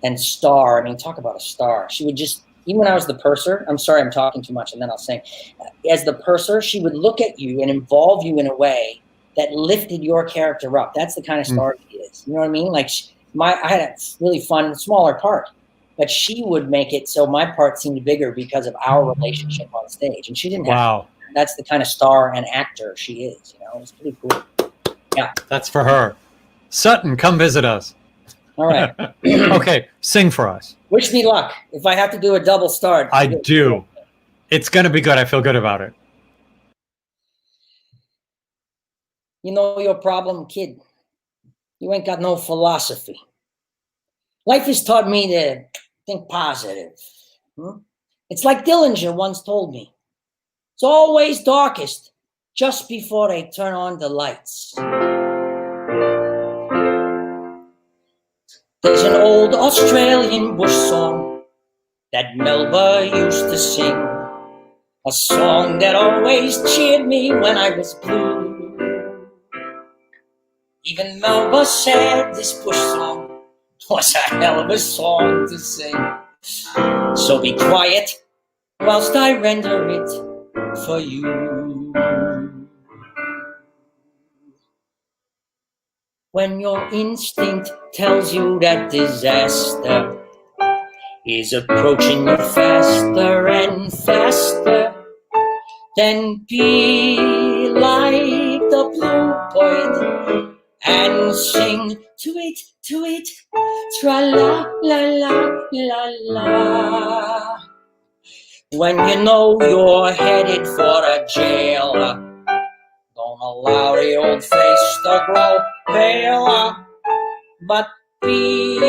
and star. Talk about a star. She would just, even when I was the purser, I'm sorry, I'm talking too much and then I'll sing. As the purser, she would look at you and involve you in a way that lifted your character up. That's the kind of star she is. You know what I mean? Like, I had a really fun, smaller part, but she would make it so my part seemed bigger because of our relationship on stage. And she didn't have.
Wow.
That's the kind of star and actor she is. It's pretty cool. Yeah.
That's for her. Sutton, come visit us.
All right.
Okay, sing for us.
Wish me luck. If I have to do a double start.
I do. It's going to be good. I feel good about it.
You know your problem, kid. You ain't got no philosophy. Life has taught me to think positive. It's like Dillinger once told me. It's always darkest just before they turn on the lights. There's an old Australian bush song that Melba used to sing. A song that always cheered me when I was blue. Even Melba said this bush song was a hell of a song to sing. So be quiet whilst I render it for you. when your instinct tells you that disaster is approaching you faster and faster, then be like the bluebird and sing to it, tra-la-la-la-la-la. When you know you're headed for a jail, don't allow the old face to grow pale, but be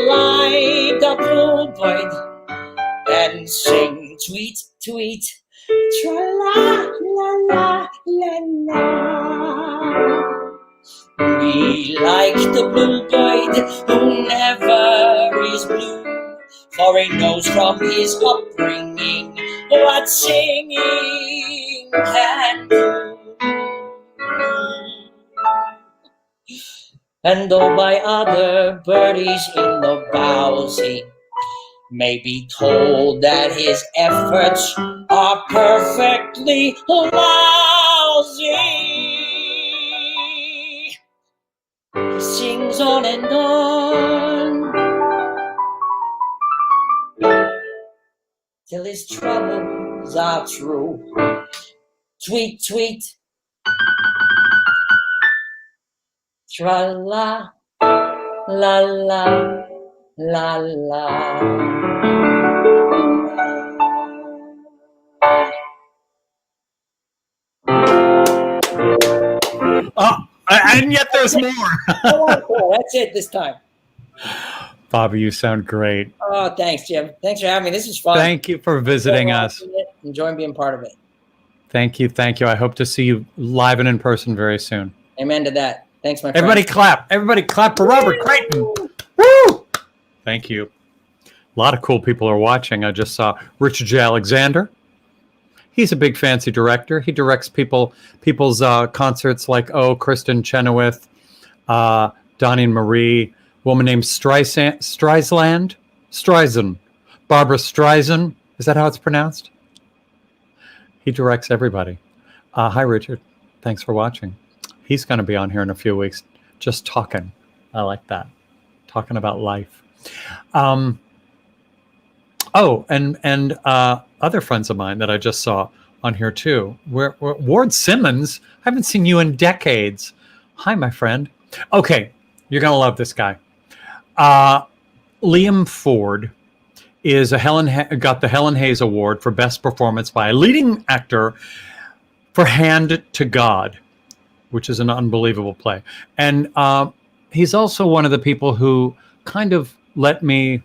like the bluebird and sing tweet, tra-la-la-la-la-la. Be like the bluebird who never is blue, for he knows from his upbringing what singing can do. And though by other birdies in the boughs he may be told that his efforts are perfectly lousy, he sings on and on till his troubles are through. Tweet, tra-la, la-la, la-la.
Oh, and yet there's more.
That's it this time.
Bobby, you sound great.
Oh, thanks, Jim. Thanks for having me. This is fun.
Thank you for visiting us.
Enjoying being part of it.
Thank you. I hope to see you live and in person very soon.
Amen to that. Thanks, my friend.
Everybody clap for Robert Creighton. Woo! Thank you. A lot of cool people are watching. I just saw Richard J. Alexander. He's a big fancy director. He directs people's concerts like Kristen Chenoweth, Donnie and Marie, a woman named Streisand, Barbara Streisand. Is that how it's pronounced? He directs everybody. Hi, Richard. Thanks for watching. He's going to be on here in a few weeks, just talking. I like that. Talking about life. And other friends of mine that I just saw on here too. Ward Simmons. I haven't seen you in decades. Hi, my friend. Okay, you're going to love this guy. Liam Ford is got the Helen Hayes Award for Best Performance by a Leading Actor for Hand to God, which is an unbelievable play. And he's also one of the people who kind of let me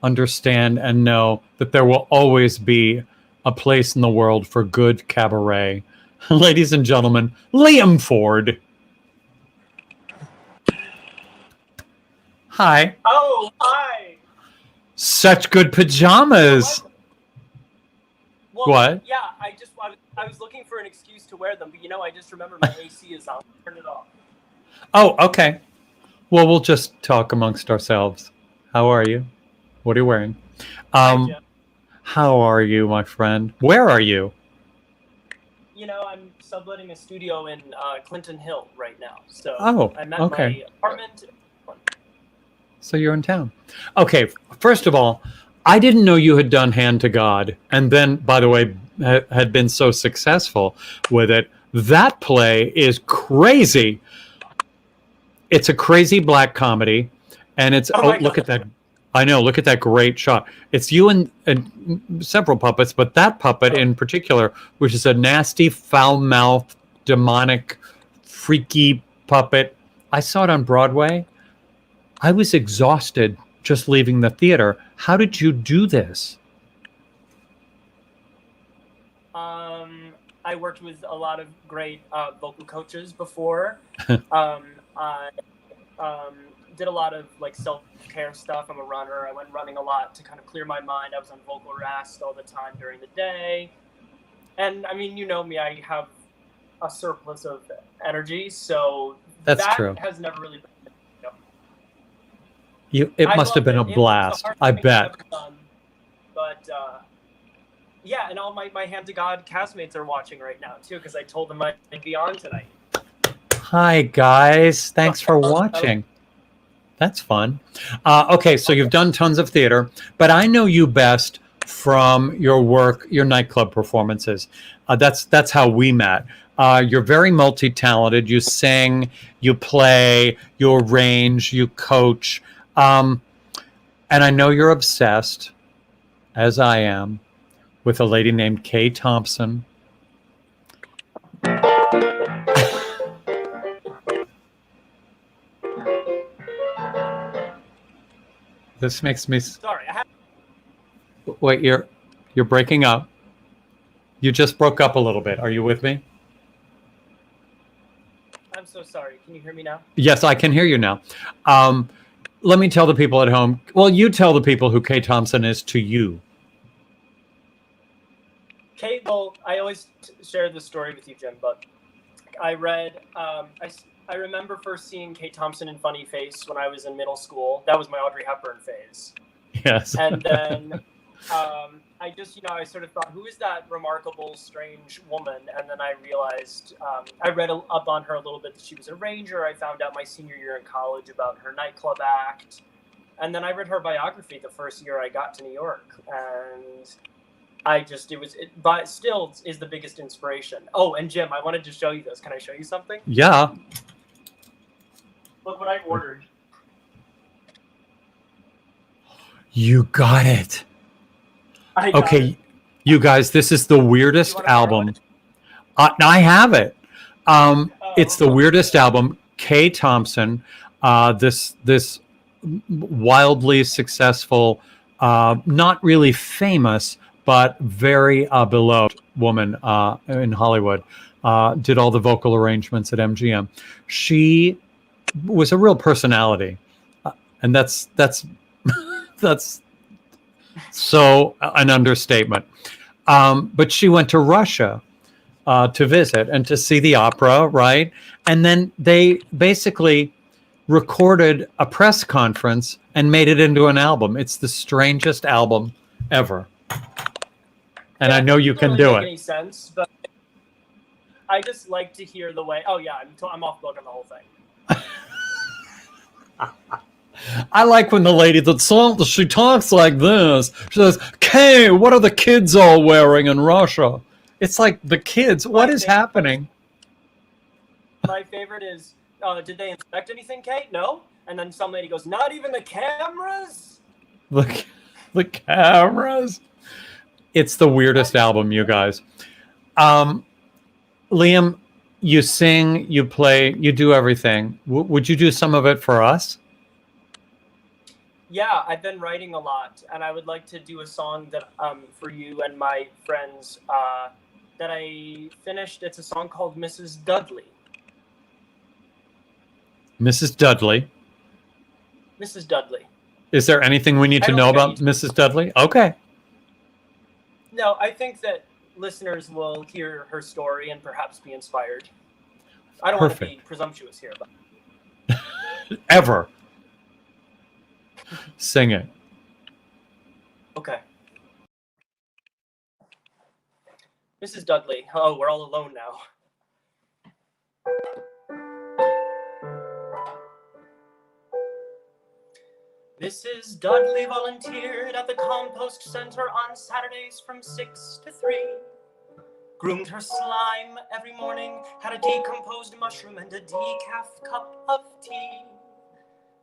understand and know that there will always be a place in the world for good cabaret. Ladies and gentlemen, Liam Ford. Hi.
Oh, hi.
Such good pajamas.
Well,
What?
Yeah, I was looking for an excuse to wear them, but I just remembered my AC is on. Turn it off.
Oh, okay. Well, we'll just talk amongst ourselves. How are you? What are you wearing?
Hi, Jim.
How are you, my friend? Where are you?
I'm subletting a studio in Clinton Hill right now. So I'm at
okay.
my apartment.
So you're in town. Okay, first of all, I didn't know you had done Hand to God, and then, by the way, had been so successful with it. That play is crazy. It's a crazy black comedy, and it's look at that. I know, look at that great shot. It's you and several puppets, but that puppet in particular, which is a nasty, foul-mouthed, demonic, freaky puppet. I saw it on Broadway. I was exhausted just leaving the theater. How did you do this?
I worked with a lot of great vocal coaches before. I did a lot of self-care stuff. I'm a runner. I went running a lot to kind of clear my mind. I was on vocal rest all the time during the day. And I mean, you know me, I have a surplus of energy. So
That's
that
true.
has never really been.
It must have been a blast. I bet.
But yeah, and all my Hand to God castmates are watching right now too, because I told them I'd be on tonight.
Hi, guys. Thanks for watching. That's fun. Okay, so you've done tons of theater, but I know you best from your work, your nightclub performances. That's how we met. You're very multi-talented. You sing, you play, you arrange, you coach. And I know you're obsessed, as I am, with a lady named Kay Thompson. This makes me...
Sorry,
Wait, you're breaking up. You just broke up a little bit. Are you with me?
I'm so sorry. Can you hear me now?
Yes, I can hear you now. Let me tell the people at home. Well, you tell the people who Kay Thompson is to you.
Kate, well, I always share this story with you, Jim, but I read, I remember first seeing Kate Thompson in Funny Face when I was in middle school. That was my Audrey Hepburn phase.
Yes.
And then I just, I sort of thought, who is that remarkable, strange woman? And then I realized, I read up on her a little bit that she was a ranger. I found out my senior year in college about her nightclub act. And then I read her biography the first year I got to New York. And but still is the biggest inspiration. Oh, and Jim, I wanted to show you this. Can I show you something?
Yeah.
Look what I ordered.
You got it. Okay, you guys, this is the weirdest album. I have it. It's the weirdest album. Kay Thompson, this wildly successful, not really famous, but very beloved woman in Hollywood, did all the vocal arrangements at MGM. She was a real personality, and that's so an understatement. But she went to Russia to visit and to see the opera, right? And then they basically recorded a press conference and made it into an album. It's the strangest album ever. And I know you can do it.
Any sense, but I just like to hear the way. Oh yeah, I'm off book on the whole thing.
I like when the lady she talks like this. She says, "Kay, what are the kids all wearing in Russia?" It's like the kids. What is happening?
My favorite is, did they inspect anything, Kate? No. And then some lady goes, "Not even the cameras."
The cameras. It's the weirdest album, you guys. Liam, you sing, you play, you do everything. Would you do some of it for us?
Yeah, I've been writing a lot, and I would like to do a song that for you and my friends that I finished. It's a song called Mrs. Dudley.
Mrs. Dudley.
Mrs. Dudley.
Is there anything we need to know about Mrs. Dudley? Okay.
No, I think that listeners will hear her story and perhaps be inspired. I don't want to be presumptuous here, but
ever. Sing it.
Okay. Mrs. Dudley. Oh, we're all alone now. Mrs. Dudley volunteered at the compost center on Saturdays from 6 to 3. Groomed her slime every morning, had a decomposed mushroom and a decaf cup of tea.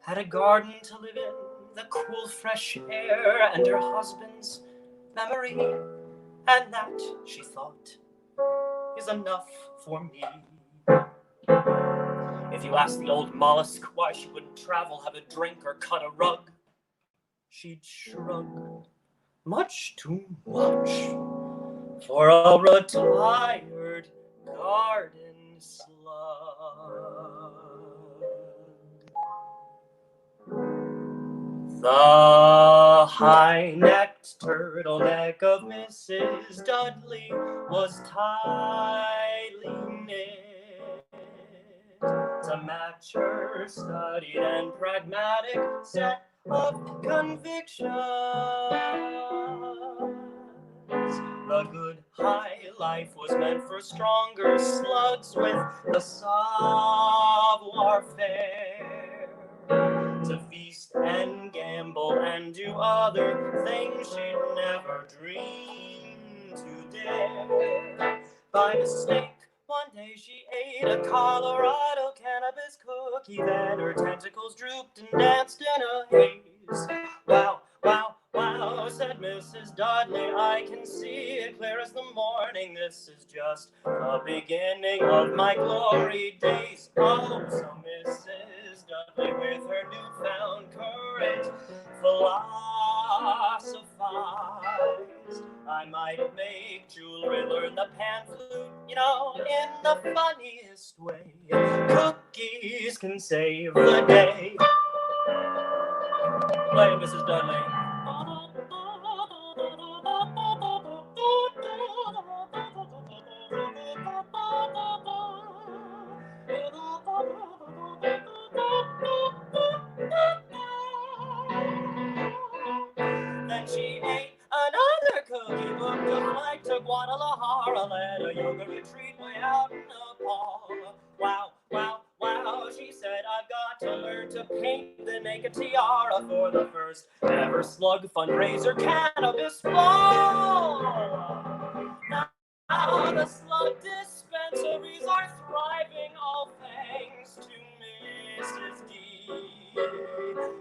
Had a garden to live in, the cool fresh air, and her husband's memory. And that, she thought, is enough for me. If you ask the old mollusk why she wouldn't travel, have a drink, or cut a rug, she'd shrug. Much too much for a retired garden slug. The high-necked turtleneck of Mrs. Dudley was tightly knit to match her studied and pragmatic set of convictions. The good high life was meant for stronger slugs with the soft other things she'd never dream to dare. By mistake, one day she ate a Colorado cannabis cookie, then her tentacles drooped and danced in a haze. Wow, wow, wow, said Mrs. Dudley, I can see it clear as the morning. This is just the beginning of my glory days. Oh, so Mrs. Dudley, with her newfound courage, philosophized. I might make jewelry, learn the pan flute, in the funniest way. Cookies can save the day. Play, Mrs. Dudley. Then she ate another cookie, booked a flight to Guadalajara, led a yoga retreat way out in Nepal. Wow, wow, wow, she said, I've got to learn to paint, then make a tiara for the first ever slug fundraiser cannabis ball. Now the slug dispensaries are thriving, all thanks to Mrs. D.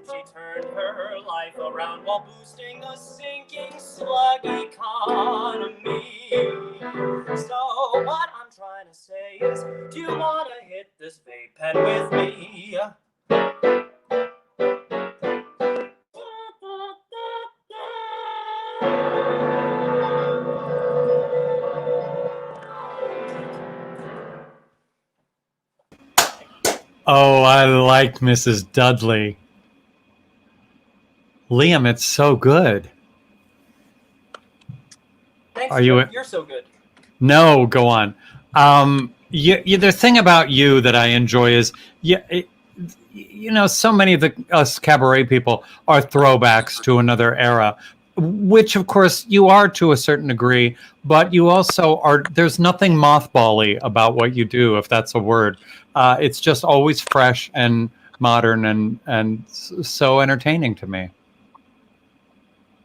She turned her life around while boosting a sinking slug economy. So what I'm trying to say is, do you want to hit this vape pen with me?
Oh, I like Mrs. Dudley. Liam, it's so good.
Thanks,
Are you?
You're so good.
No, go on. The thing about you that I enjoy is, so many of us cabaret people are throwbacks to another era, which of course you are to a certain degree, but you also are. There's nothing mothball-y about what you do, if that's a word. It's just always fresh and modern and so entertaining to me.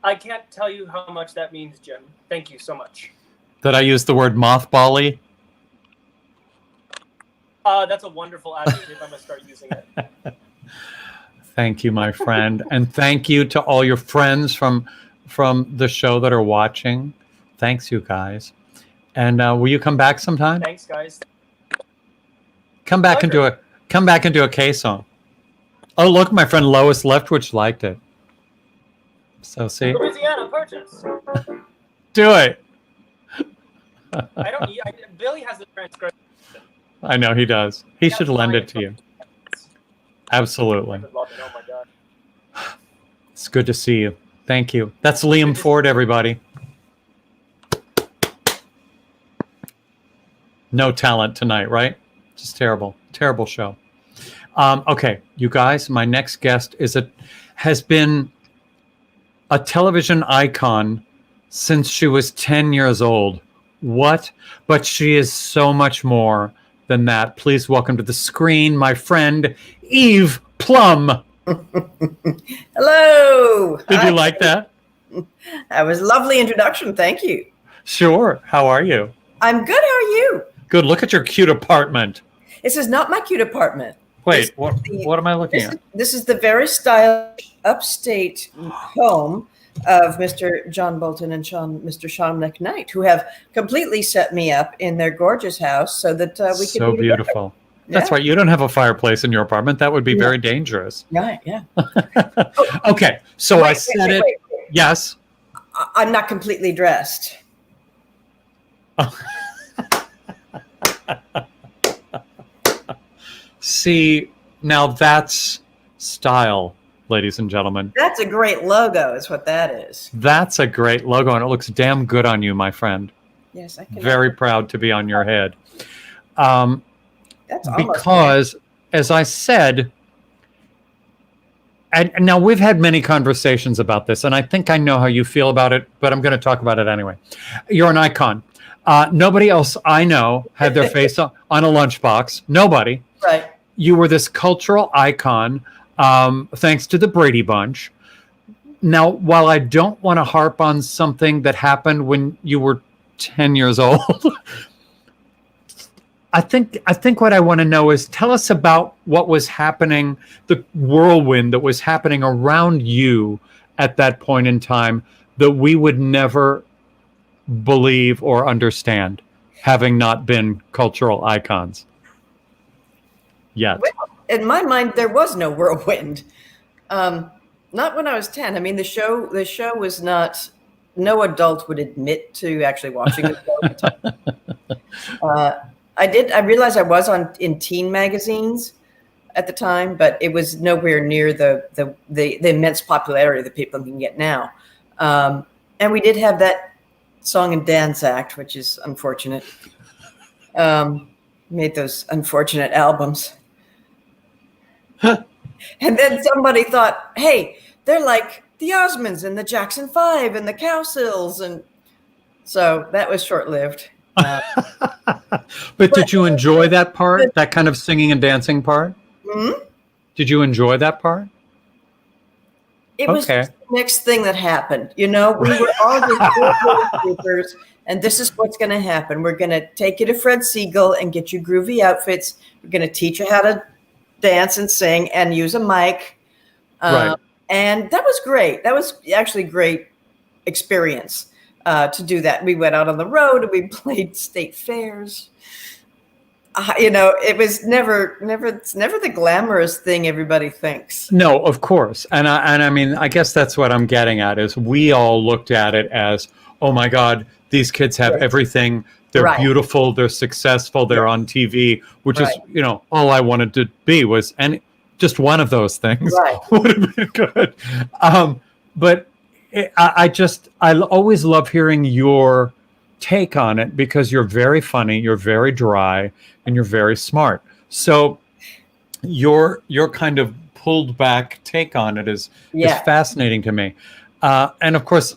I can't tell you how much that means, Jim. Thank you so much.
Did I use the word mothball-y?
That's a wonderful adjective. I'm going to start using it.
Thank you, my friend. And thank you to all your friends from the show that are watching. Thanks, you guys. And will you come back sometime?
Thanks, guys.
Come back and do a K song. Oh, look, my friend Lois Leftwich liked it. So see,
Louisiana Purchase.
Do it.
Billy has the transcription.
I know he does. He should lend it to you. Absolutely.
Oh my God.
It's good to see you. Thank you. That's Liam Ford, everybody. No talent tonight, right? Just terrible. Terrible show. Okay, you guys, my next guest has been a television icon since she was 10 years old. What? But she is so much more than that. Please welcome to the screen my friend Eve Plum.
Hello.
Did you like that?
That was a lovely introduction. Thank you.
Sure. How are you?
I'm good. How are you?
Good. Look at your cute apartment.
This is not my cute apartment.
Wait, what am I looking at?
This is the very stylish upstate home of Mr. John Bolton and Mr. Sean McKnight, who have completely set me up in their gorgeous house so that we can.
So beautiful. That's right. You don't have a fireplace in your apartment. That would be very dangerous.
Right. Yeah.
Okay. So I said it. Yes.
I'm not completely dressed.
See, now that's style, ladies and gentlemen.
That's a great logo, is what that is.
That's a great logo, and it looks damn good on you, my friend.
Yes, I can.
Very proud to be on your head.
That's
because, as I said, and now we've had many conversations about this, and I think I know how you feel about it, but I'm going to talk about it anyway. You're an icon. Nobody else I know had their face on a lunchbox. Nobody.
Right.
You were this cultural icon, thanks to the Brady Bunch. Now, while I don't want to harp on something that happened when you were 10 years old, I think what I want to know is tell us about what was happening, the whirlwind that was happening around you at that point in time that we would never believe or understand, having not been cultural icons yet.
Well, in my mind, there was no whirlwind. Not when I was 10. I mean, the show was not. No adult would admit to actually watching the show at the time. I realized I was in teen magazines at the time, but it was nowhere near the immense popularity that people can get now. And we did have that song and dance act, which is unfortunate. Made those unfortunate albums. And then somebody thought, hey, they're like the Osmonds and the Jackson 5 and the Cowsills. And so that was short-lived.
But did you enjoy that part, that kind of singing and dancing part?
Mm-hmm.
Did you enjoy that part?
It was just the next thing that happened. You know, we were all just troopers, and this is what's going to happen. We're going to take you to Fred Siegel and get you groovy outfits. We're going to teach you how to dance and sing and use a mic.
Right.
And that was great. That was actually great experience to do that. We went out on the road and we played state fairs. You know, it was it's never the glamorous thing everybody thinks.
No, of course. And I mean, I guess that's what I'm getting at is we all looked at it as, oh my God, these kids have everything. They're beautiful. They're successful. They're on TV, which is, you know, all I wanted to be was, and just one of those things would have been good. But I always love hearing your take on it because you're very funny, you're very dry, and you're very smart. So your kind of pulled back take on it is fascinating to me. And of course,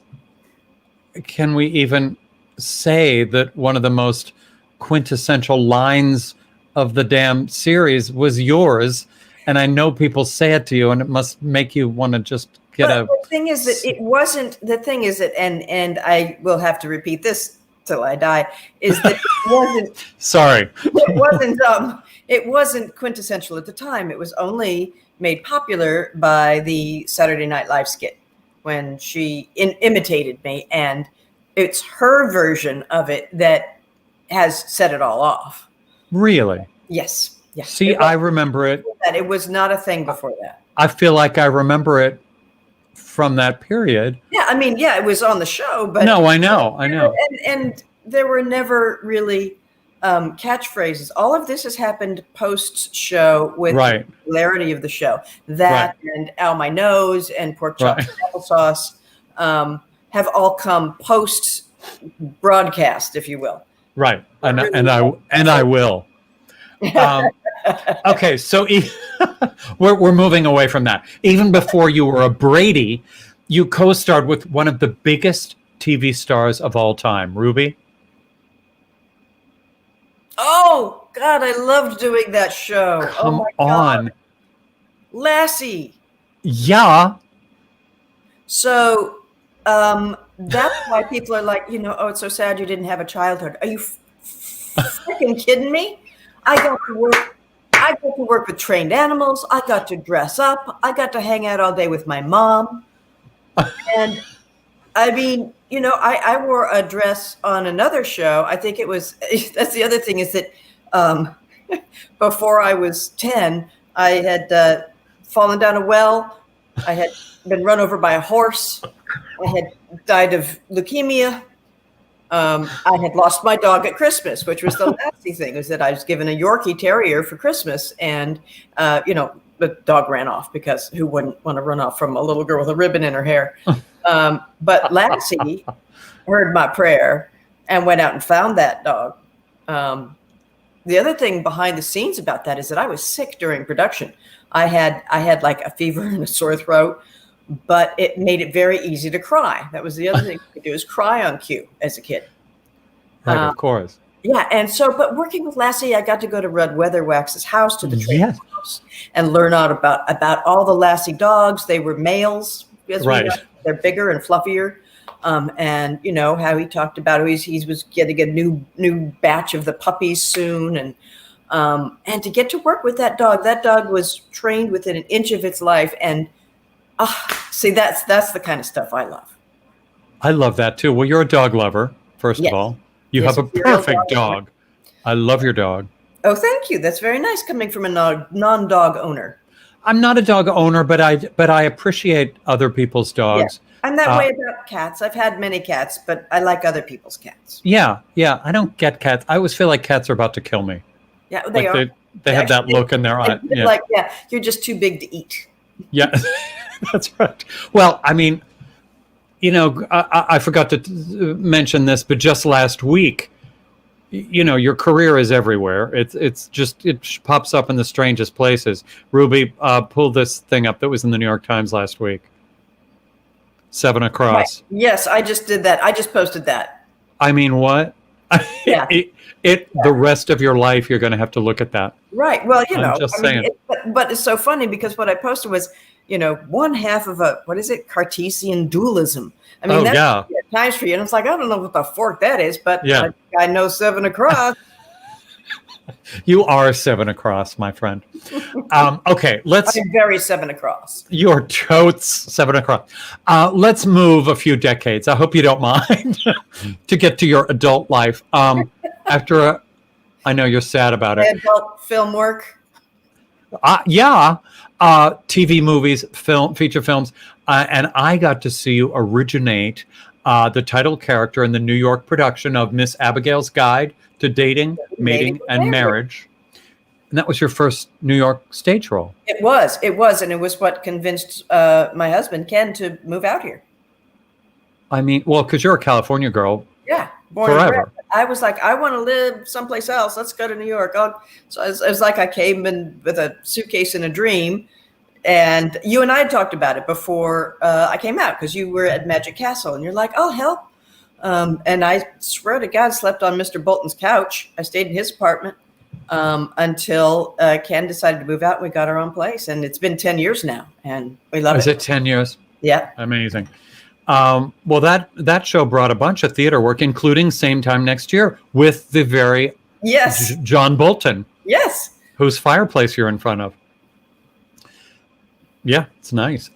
can we even say that one of the most quintessential lines of the damn series was yours? And I know people say it to you, and it must make you want to just get
the thing is that it wasn't. The thing is that, and I will have to repeat this till I die. Is that it wasn't?
Sorry,
it wasn't quintessential at the time. It was only made popular by the Saturday Night Live skit when she imitated me, and it's her version of it that has set it all off.
Really?
Yes. Yeah.
See, I remember it.
It was not a thing before that.
I feel like I remember it from that period.
Yeah, I mean, it was on the show, but
no, I know.
And there were never really catchphrases. All of this has happened post-show with the popularity of the show. That and Ow My Nose and Pork Chops and Applesauce have all come post-broadcast, if you will.
Right, and I will. Okay, so we're moving away from that. Even before you were a Brady, you co-starred with one of the biggest TV stars of all time, Ruby.
Oh God, I loved doing that show.
Come
oh my
on,
God. Lassie.
Yeah.
So that's why people are like, oh, it's so sad you didn't have a childhood. Are you freaking kidding me? I got to work with trained animals. I got to dress up. I got to hang out all day with my mom. And I mean, I wore a dress on another show. I think it was, that's the other thing is that before I was 10, I had fallen down a well. I had been run over by a horse. I had died of leukemia. I had lost my dog at Christmas, which was the nasty thing, was that I was given a Yorkie Terrier for Christmas. And, the dog ran off because who wouldn't want to run off from a little girl with a ribbon in her hair? But Lassie heard my prayer and went out and found that dog. The other thing behind the scenes about that is that I was sick during production. I had like a fever and a sore throat, but it made it very easy to cry. That was the other thing I could do, is cry on cue as a kid.
Right, of course.
Yeah, and so, but working with Lassie, I got to go to Rudd Weatherwax's house, to the trainer's house, and learn out about all the Lassie dogs. They were males, as we know. they're bigger and fluffier. And you know how he talked about how he was getting a new batch of the puppies soon, and to get to work with that dog was trained within an inch of its life. And see, that's the kind of stuff I love.
I love that too. Well, you're a dog lover, first
Yes.
of all. You
Yes,
have a
you're a
perfect dog. I love your dog.
Oh, thank you. That's very nice coming from a non-dog owner.
I'm not a dog owner, but I appreciate other people's dogs.
I'm that way about cats. I've had many cats, but I like other people's cats.
Yeah. I don't get cats. I always feel like cats are about to kill me.
Yeah, they
Like
are.
they have that look in their eye. Yeah.
Like, you're just too big to eat.
Yeah, that's right. Well, I mean, you know, I forgot to mention this, but just last week, you know, your career is everywhere. It pops up in the strangest places. Ruby, pull this thing up that was in the New York Times last week. 7 Across.
Right. Yes, I just did that. I just posted that.
I mean, what?
Yeah.
The rest of your life, you're going to have to look at that.
Right. Well, you
I'm
know,
just saying.
but it's so funny because what I posted was, you know, one half of Cartesian dualism. I mean, that's at times for you. And it's like, I don't know what the fork that is, but I know 7 Across.
You are 7 Across, my friend. Okay,
I'm very 7 Across.
You're totes 7 Across. Let's move a few decades. I hope you don't mind to get to your adult life. I know you're sad about it.
Adult film work.
TV, movies, feature films, and I got to see you originate the title character in the New York production of Miss Abigail's Guide to Dating, Mating, and Marriage. And that was your first New York stage role.
It was, and it was what convinced my husband, Ken, to move out here.
I mean, well, because you're a California girl.
Yeah, born
forever.
and bred. I was like, I want to live someplace else. Let's go to New York. So it was like I came in with a suitcase and a dream. And you and I had talked about it before I came out because you were at Magic Castle and you're like, oh, help. And I swear to God, slept on Mr. Bolton's couch. I stayed in his apartment until Ken decided to move out. And we got our own place. And it's been 10 years now. And we love it.
Is it 10 years?
Yeah.
Amazing. Well, that show brought a bunch of theater work, including Same Time Next Year with the very John Bolton.
Yes.
Whose fireplace you're in front of. Yeah, it's nice.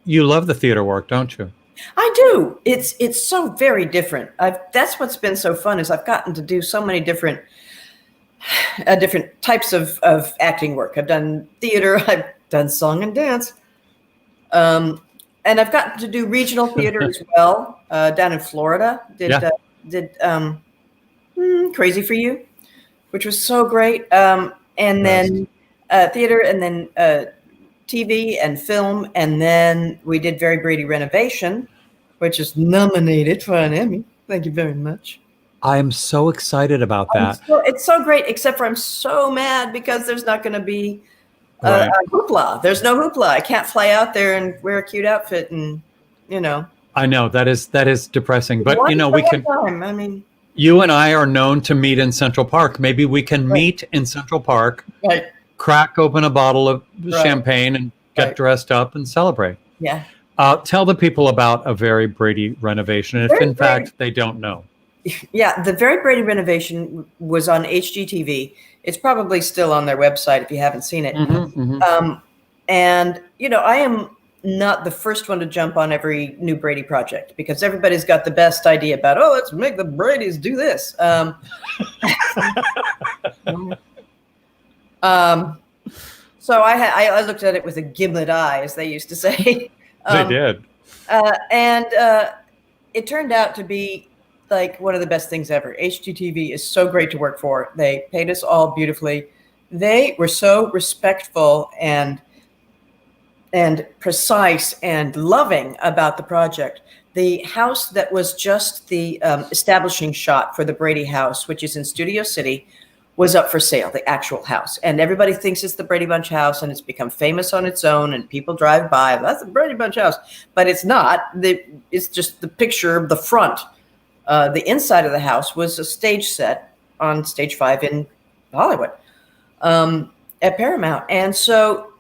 You love the theater work, don't you?
I do. It's so very different. That's what's been so fun is I've gotten to do so many different types of acting work. I've done theater. I've done song and dance. And I've gotten to do regional theater as well down in Florida. Did Crazy for You, which was so great. And then theater, and then TV and film, and then we did Very Brady Renovation, which is nominated for an Emmy. Thank you very much.
I'm so excited about that.
It's so great, except for I'm so mad because there's not going to be a hoopla. There's no hoopla. I can't fly out there and wear a cute outfit, and you know. I know that is depressing, but you know we can. I mean, you and I are known to meet in Central Park. Maybe we can meet in Central Park. Right. Crack open a bottle of champagne and get dressed up and celebrate. Yeah. Tell the people about A Very Brady Renovation, if in fact they don't know. Yeah, The Very Brady Renovation was on HGTV. It's probably still on their website if you haven't seen it. And, you know, I am not the first one to jump on every new Brady project because everybody's got the best idea about, let's make the Bradys do this. So I looked at it with a gimlet eye, as they used to say. They did. And it turned out to be like one of the best things ever. HGTV is so great to work for. They paid us all beautifully. They were so respectful and precise and loving about the project. The house that was just the establishing shot for the Brady house, which is in Studio City, was up for sale, the actual house. And everybody thinks it's the Brady Bunch house, and it's become famous on its own, and people drive by, that's the Brady Bunch house. But it's not. It's just the picture of the front. The inside of the house was a stage set on Stage 5 in Hollywood. At Paramount. And so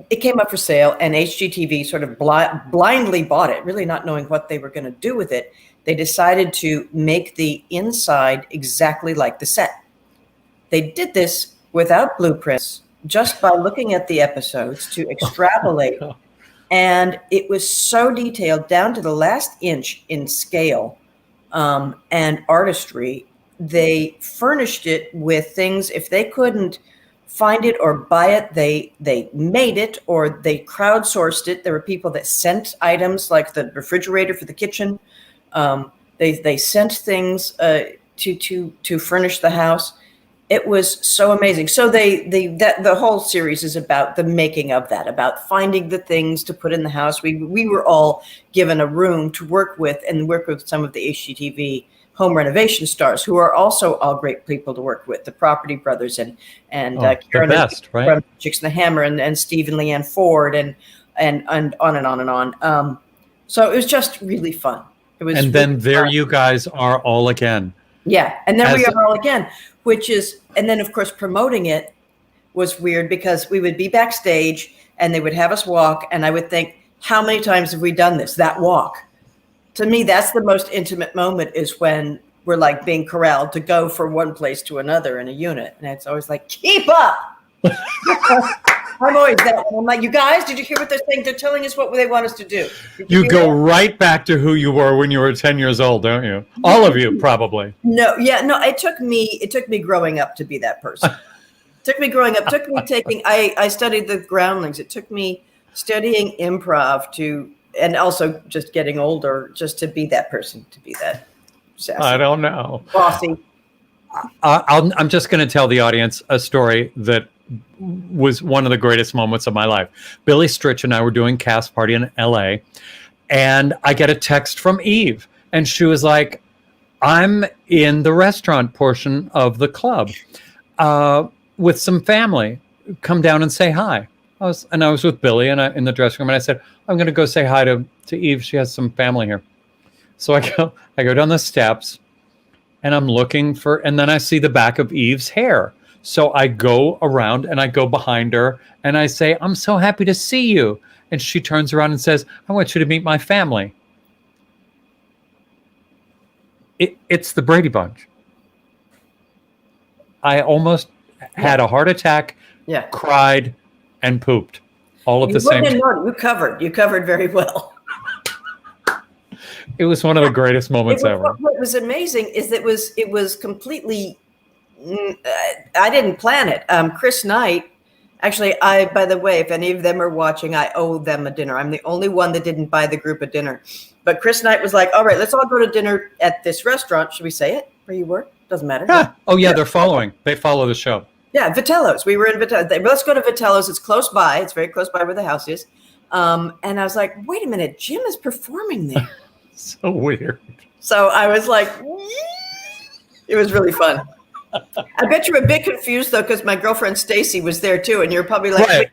it came up for sale, and HGTV sort of blindly bought it, really not knowing what they were going to do with it. They decided to make the inside exactly like the set. They did this without blueprints, just by looking at the episodes to extrapolate. And it was so detailed down to the last inch in scale and artistry. They furnished it with things. If they couldn't find it or buy it, they made it, or they crowdsourced it. There were people that sent items like the refrigerator for the kitchen. They sent things to furnish the house. It was so amazing. So the whole series is about the making of that, about finding the things to put in the house. We were all given a room to work with, and work with some of the HGTV home renovation stars, who are also all great people to work with, the Property Brothers and Karen
the best, right?
From Chicks and the Hammer, and Steve and Leanne Ford, and on and on and on. So it was just really fun. It was,
and then there you guys are all again.
Yeah, and then we are all again, and then of course promoting it was weird, because we would be backstage and they would have us walk, and I would think, how many times have we done this? That walk. To me, that's the most intimate moment, is when we're like being corralled to go from one place to another in a unit. And it's always like, keep up. I'm always that one. I'm like, you guys, did you hear what they're saying? They're telling us what they want us to do.
You go right back to who you were when you were 10 years old, don't you? All of you, probably.
No, it took me growing up to be that person. Took me taking, I studied the Groundlings. It took me studying improv and also just getting older, just to be that person, to be that sassy,
I don't know.
bossy.
I'm just going to tell the audience a story that was one of the greatest moments of my life. Billy Stritch and I were doing Cast Party in LA, and I get a text from Eve, and she was like, I'm in the restaurant portion of the club with some family. Come down and say hi. I was with Billy in the dressing room, and I said, I'm going to go say hi to Eve. She has some family here. So I go down the steps, and I'm looking and then I see the back of Eve's hair. So I go around and I go behind her and I say, I'm so happy to see you. And she turns around and says, I want you to meet my family. It's the Brady Bunch. I almost had a heart attack, cried, and pooped all at the same time.
You covered very well.
It was one of the greatest moments ever.
What was amazing is that it was completely, I didn't plan it. Chris Knight, actually, by the way, if any of them are watching, I owe them a dinner. I'm the only one that didn't buy the group a dinner. But Chris Knight was like, all right, let's all go to dinner at this restaurant. Should we say it where you were? Doesn't matter.
Yeah. Oh, yeah, they're following. They follow the show.
Yeah, Vitello's. We were in Vitello's. Let's go to Vitello's. It's close by. It's very close by where the house is. And I was like, wait a minute, Jim is performing there.
So weird.
So I was like, it was really fun. I bet you're a bit confused, though, because my girlfriend Stacy was there, too. And you're probably like,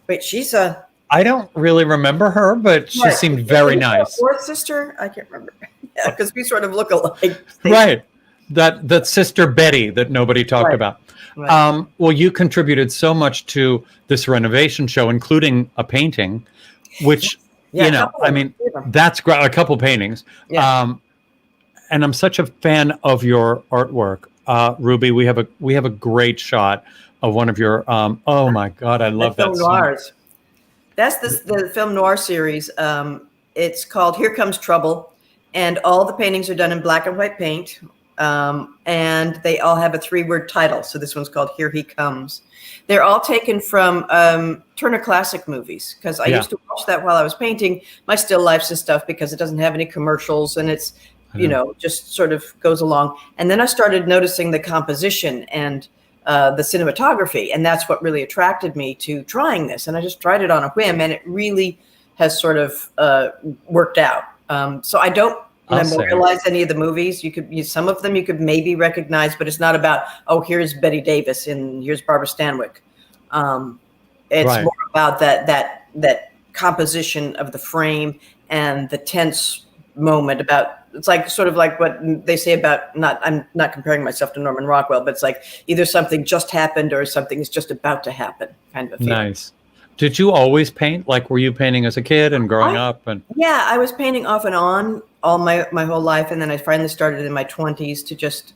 wait, she's a...
I don't really remember her, but she seemed very nice.
Fourth sister? I can't remember. Yeah, because we sort of look alike.
Right. That sister Betty that nobody talked about. Right. Well, you contributed so much to this renovation show, including a painting, which, that's great. A couple paintings. Yeah. And I'm such a fan of your artwork. Ruby, we have a great shot of one of your, oh my God, I love that.
Film noirs. That's the film noir series. It's called Here Comes Trouble. And all the paintings are done in black and white paint. And they all have a 3-word title. So this one's called Here He Comes. They're all taken from Turner Classic Movies, because I used to watch that while I was painting my still lifes and stuff, because it doesn't have any commercials and it's, just sort of goes along. And then I started noticing the composition and the cinematography. And that's what really attracted me to trying this. And I just tried it on a whim, and it really has sort of worked out. So I don't memorialize any of the movies. Some of them you could maybe recognize, but it's not about, oh, here's Betty Davis and here's Barbara Stanwyck. It's more about that composition of the frame and the tense moment about it's like sort of like what they say about I'm not comparing myself to Norman Rockwell, but it's like either something just happened or something is just about to happen, kind of a feeling.
Nice. Did you always paint? Like, were you painting as a kid and growing up? And
yeah, I was painting off and on all my whole life, and then I finally started in my 20s to just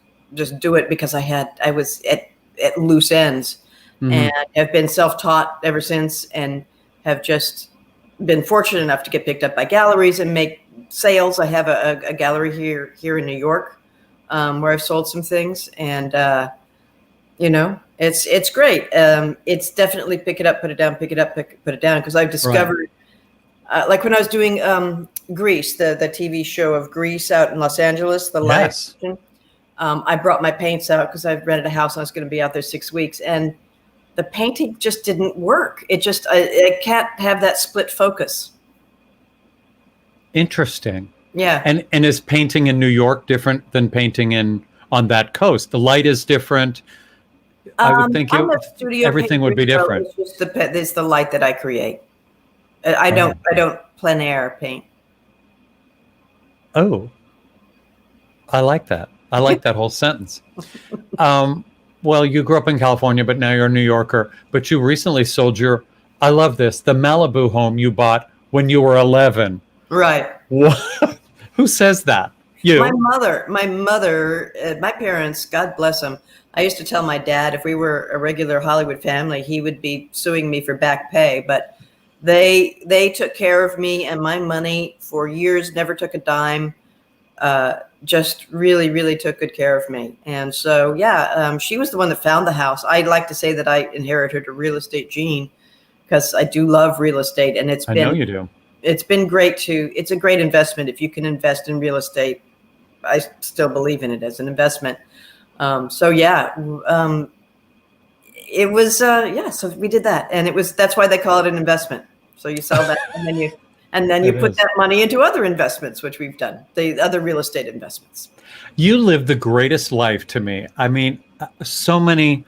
do it because I was at loose ends, and have been self-taught ever since, and have just been fortunate enough to get picked up by galleries and make sales. I have a gallery here in New York, where I've sold some things, and it's great. It's definitely pick it up, put it down, pick it up, put it down, because I've discovered, like when I was doing Grease, the TV show of Grease out in Los Angeles, the live action, I brought my paints out because I rented a house and I was going to be out there 6 weeks, and the painting just didn't work. It just I can't have that split focus.
Interesting.
Yeah.
And is painting in New York different than painting on that coast? The light is different. I would think everything would be different.
It's just it's the light that I create. I don't plein air paint.
Oh, I like that. I like that whole sentence. Well, you grew up in California, but now you're a New Yorker. But you recently sold I love this, the Malibu home you bought when you were 11.
Right.
What? Who says that? You.
My mother, my parents, God bless them. I used to tell my dad if we were a regular Hollywood family, he would be suing me for back pay. But they took care of me and my money for years, never took a dime. Just really, really took good care of me. And so, she was the one that found the house. I'd like to say that I inherited a real estate gene because I do love real estate. And I know you do. It's been great it's a great investment. If you can invest in real estate, I still believe in it as an investment. It was, so we did that. And that's why they call it an investment. So you sell that and then you put that money into other investments, which we've done, the other real estate investments.
You live the greatest life to me. I mean, so many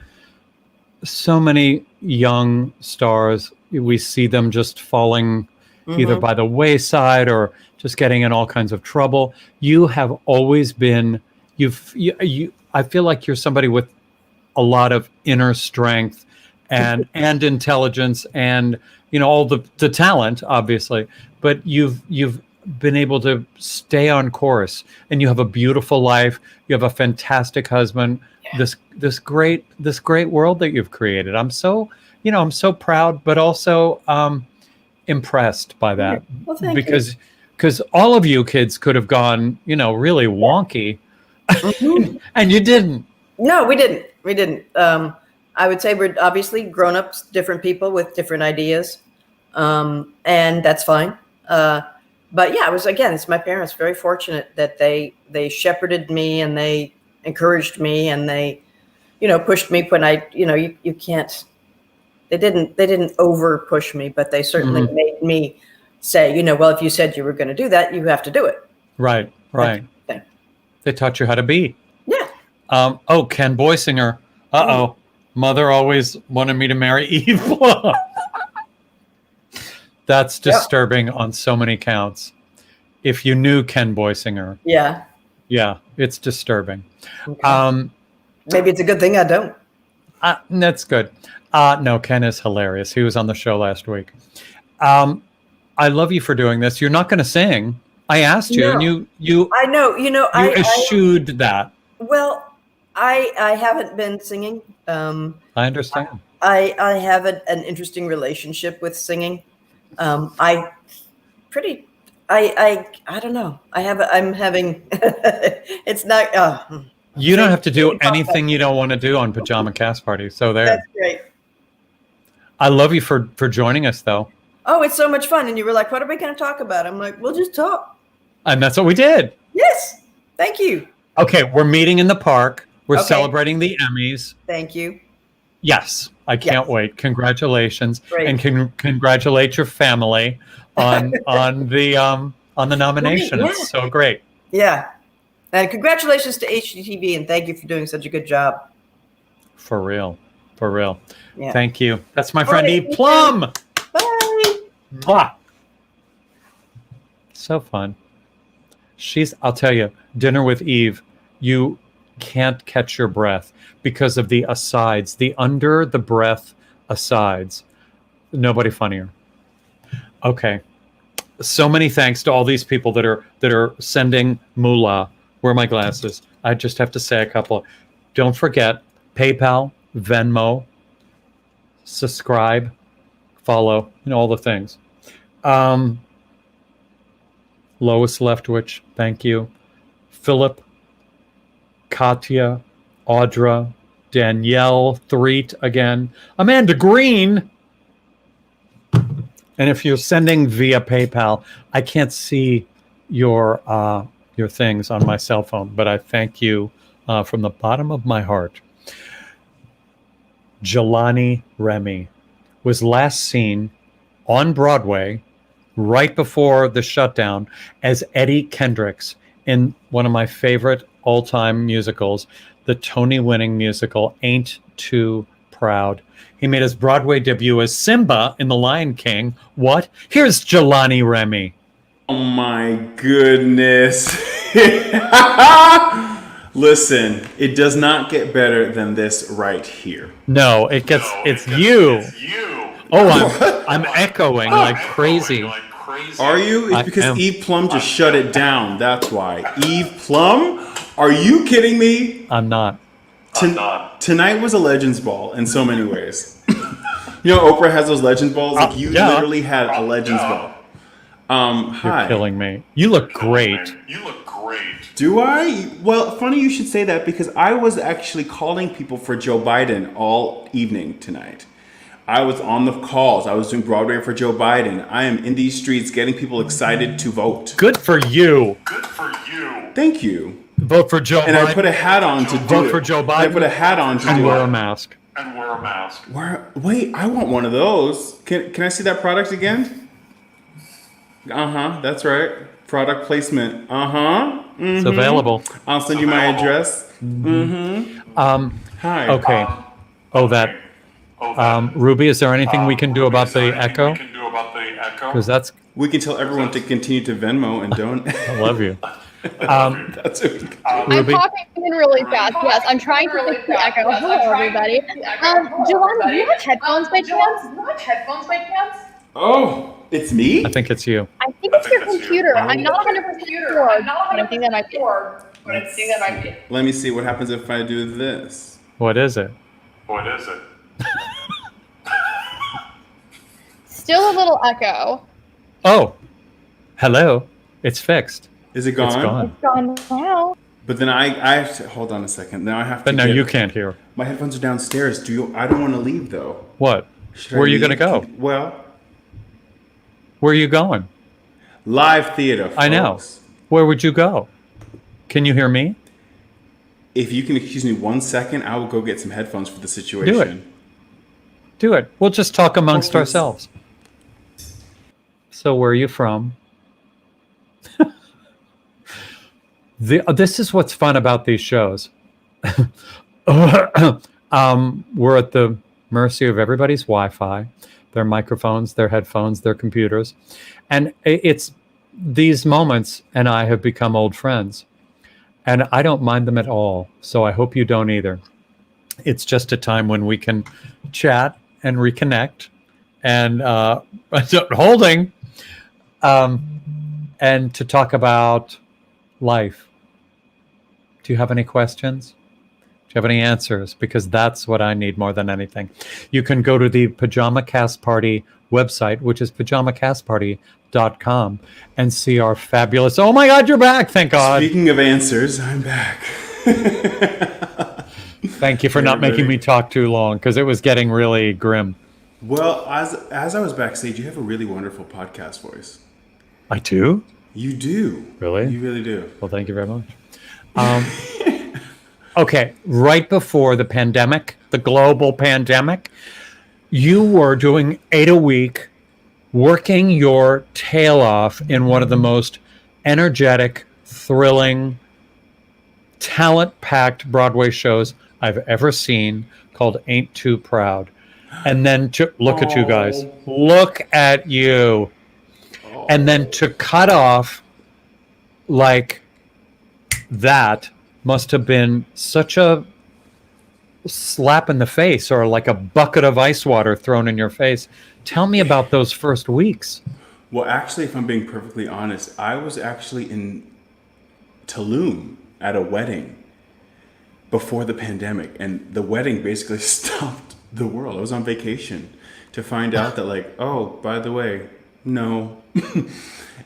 young stars, we see them just falling either by the wayside or just getting in all kinds of trouble. You have always been, I feel like you're somebody with a lot of inner strength and intelligence and, all the talent, obviously, but you've been able to stay on course, and you have a beautiful life. You have a fantastic husband, this great world that you've created. I'm so proud, but also impressed by that.
Well, thank
because all of you kids could have gone, really wonky, and you didn't.
No, we didn't. I would say we're obviously grown-ups, different people with different ideas, and that's fine. But it's my parents, very fortunate that they shepherded me and they encouraged me and they, pushed me when you can't. They didn't over push me, but they certainly made me say, well, if you said you were going to do that, you have to do it.
Right. They taught you how to be.
Yeah.
Ken Boysinger. Uh-oh. Mother always wanted me to marry Eve. That's disturbing on so many counts. If you knew Ken Boysinger.
Yeah.
Yeah, it's disturbing.
Okay. Maybe it's a good thing I don't.
That's good. No, Ken is hilarious. He was on the show last week. I love you for doing this. You're not going to sing. I asked you, and you. I know. You eschewed that.
Well, I haven't been singing.
I understand.
I have an interesting relationship with singing. I don't know. I'm having. It's not.
You don't have to do anything you don't want to do on Pajama Cast Party. So there.
That's great.
I love you for joining us, though.
Oh, it's so much fun. And you were like, what are we going to talk about? I'm like, we'll just talk.
And that's what we did.
Yes. Thank you.
Okay. We're meeting in the park. We're celebrating the Emmys.
Thank you.
Yes. I can't wait. Congratulations.
Great.
And congratulate your family on the nomination.
Yeah.
It's so great.
Yeah. And congratulations to HGTV, and thank you for doing such a good job.
For real.
Yeah.
Thank you. That's my friend Eve Plum.
Bye.
Mwah. So fun. I'll tell you, Dinner with Eve, you can't catch your breath because of the asides, the under the breath asides. Nobody funnier. Okay. So many thanks to all these people that are sending moolah. Where are my glasses? I just have to say a couple. Don't forget PayPal, Venmo, subscribe, follow, all the things. Lois Leftwich, thank you. Philip, Katya, Audra, Danielle, Threet again, Amanda Green. And if you're sending via PayPal, I can't see your things on my cell phone, but I thank you from the bottom of my heart. Jelani Remy was last seen on Broadway right before the shutdown as Eddie Kendricks in one of my favorite all-time musicals, the Tony-winning musical Ain't Too Proud. He made his Broadway debut as Simba in The Lion King. What? Here's Jelani Remy.
Oh my goodness. Listen, it does not get better than this right here.
No, it's you. Oh, I'm echoing like crazy.
Are you? It's because Eve Plum just shut it down. That's why. Eve Plum? Are you kidding me?
I'm not.
Tonight was a Legends Ball in so many ways. Oprah has those Legends Balls. Like you literally had a Legends Ball. Hi.
You're killing me. You look great.
Do I? Well, funny you should say that because I was actually calling people for Joe Biden all evening tonight. I was on the calls. I was doing Broadway for Joe Biden. I am in these streets getting people excited to vote.
Good for you.
Thank you.
Vote for Joe Biden.
And I put a hat on to do
Vote
it.
for Joe Biden.
I put a hat on to do it.
And wear a mask.
Wait, I want one of those. Can I see that product again? That's right. Product placement.
It's available.
I'll send you my address. Hi.
Okay. Ruby, is there anything we can do about the echo? Because
we can tell everyone to continue to Venmo and don't.
I love you.
That's what we can do.
I'm talking in really fast. Yes, I'm trying to fix the echo. Hello, everybody. Joanna, do you have headphones by chance?
Oh, it's me?
I think it's you.
I think it's your computer. I'm not 100% sure, but I think that might be.
Let me see what happens if I do this.
What is it?
Still a little echo.
Oh, hello. It's fixed.
Is it gone?
It's gone.
It's gone now.
But then I have to hold on a second. Now I have to.
But now you can't hear.
My headphones are downstairs. I don't want to leave though.
What? Where are you going to go?
Well,
where are you going?
Live theater, folks.
I know. Where would you go? Can you hear me?
If you can excuse me 1 second, I will go get some headphones for the situation.
Do it. We'll just talk amongst ourselves. So where are you from? This is what's fun about these shows. We're at the mercy of everybody's Wi-Fi, their microphones, their headphones, their computers. And it's these moments, and I have become old friends. And I don't mind them at all. So I hope you don't either. It's just a time when we can chat and reconnect and holding and to talk about life. Do you have any questions? Do you have any answers? Because that's what I need more than anything. You can go to the Pajama Cast Party website, which is pajamacastparty.com, and see our fabulous... Oh my God, you're back! Thank God.
Speaking of answers, I'm back.
Thank you for not making me talk too long, because it was getting really grim.
Well, as I was backstage, you have a really wonderful podcast voice.
I do?
You do.
Really?
You really do.
Well, thank you very much. Okay, right before the pandemic, the global pandemic, you were doing 8 a week, working your tail off in one of the most energetic, thrilling, talent-packed Broadway shows I've ever seen, called Ain't Too Proud. And then look at you guys. Look at you. And then to cut off like that must have been such a slap in the face, or like a bucket of ice water thrown in your face. Tell me about those first weeks.
Well, actually, if I'm being perfectly honest, I was actually in Tulum at a wedding before the pandemic, and the wedding basically stopped the world. I was on vacation to find out that, like, oh, by the way, no.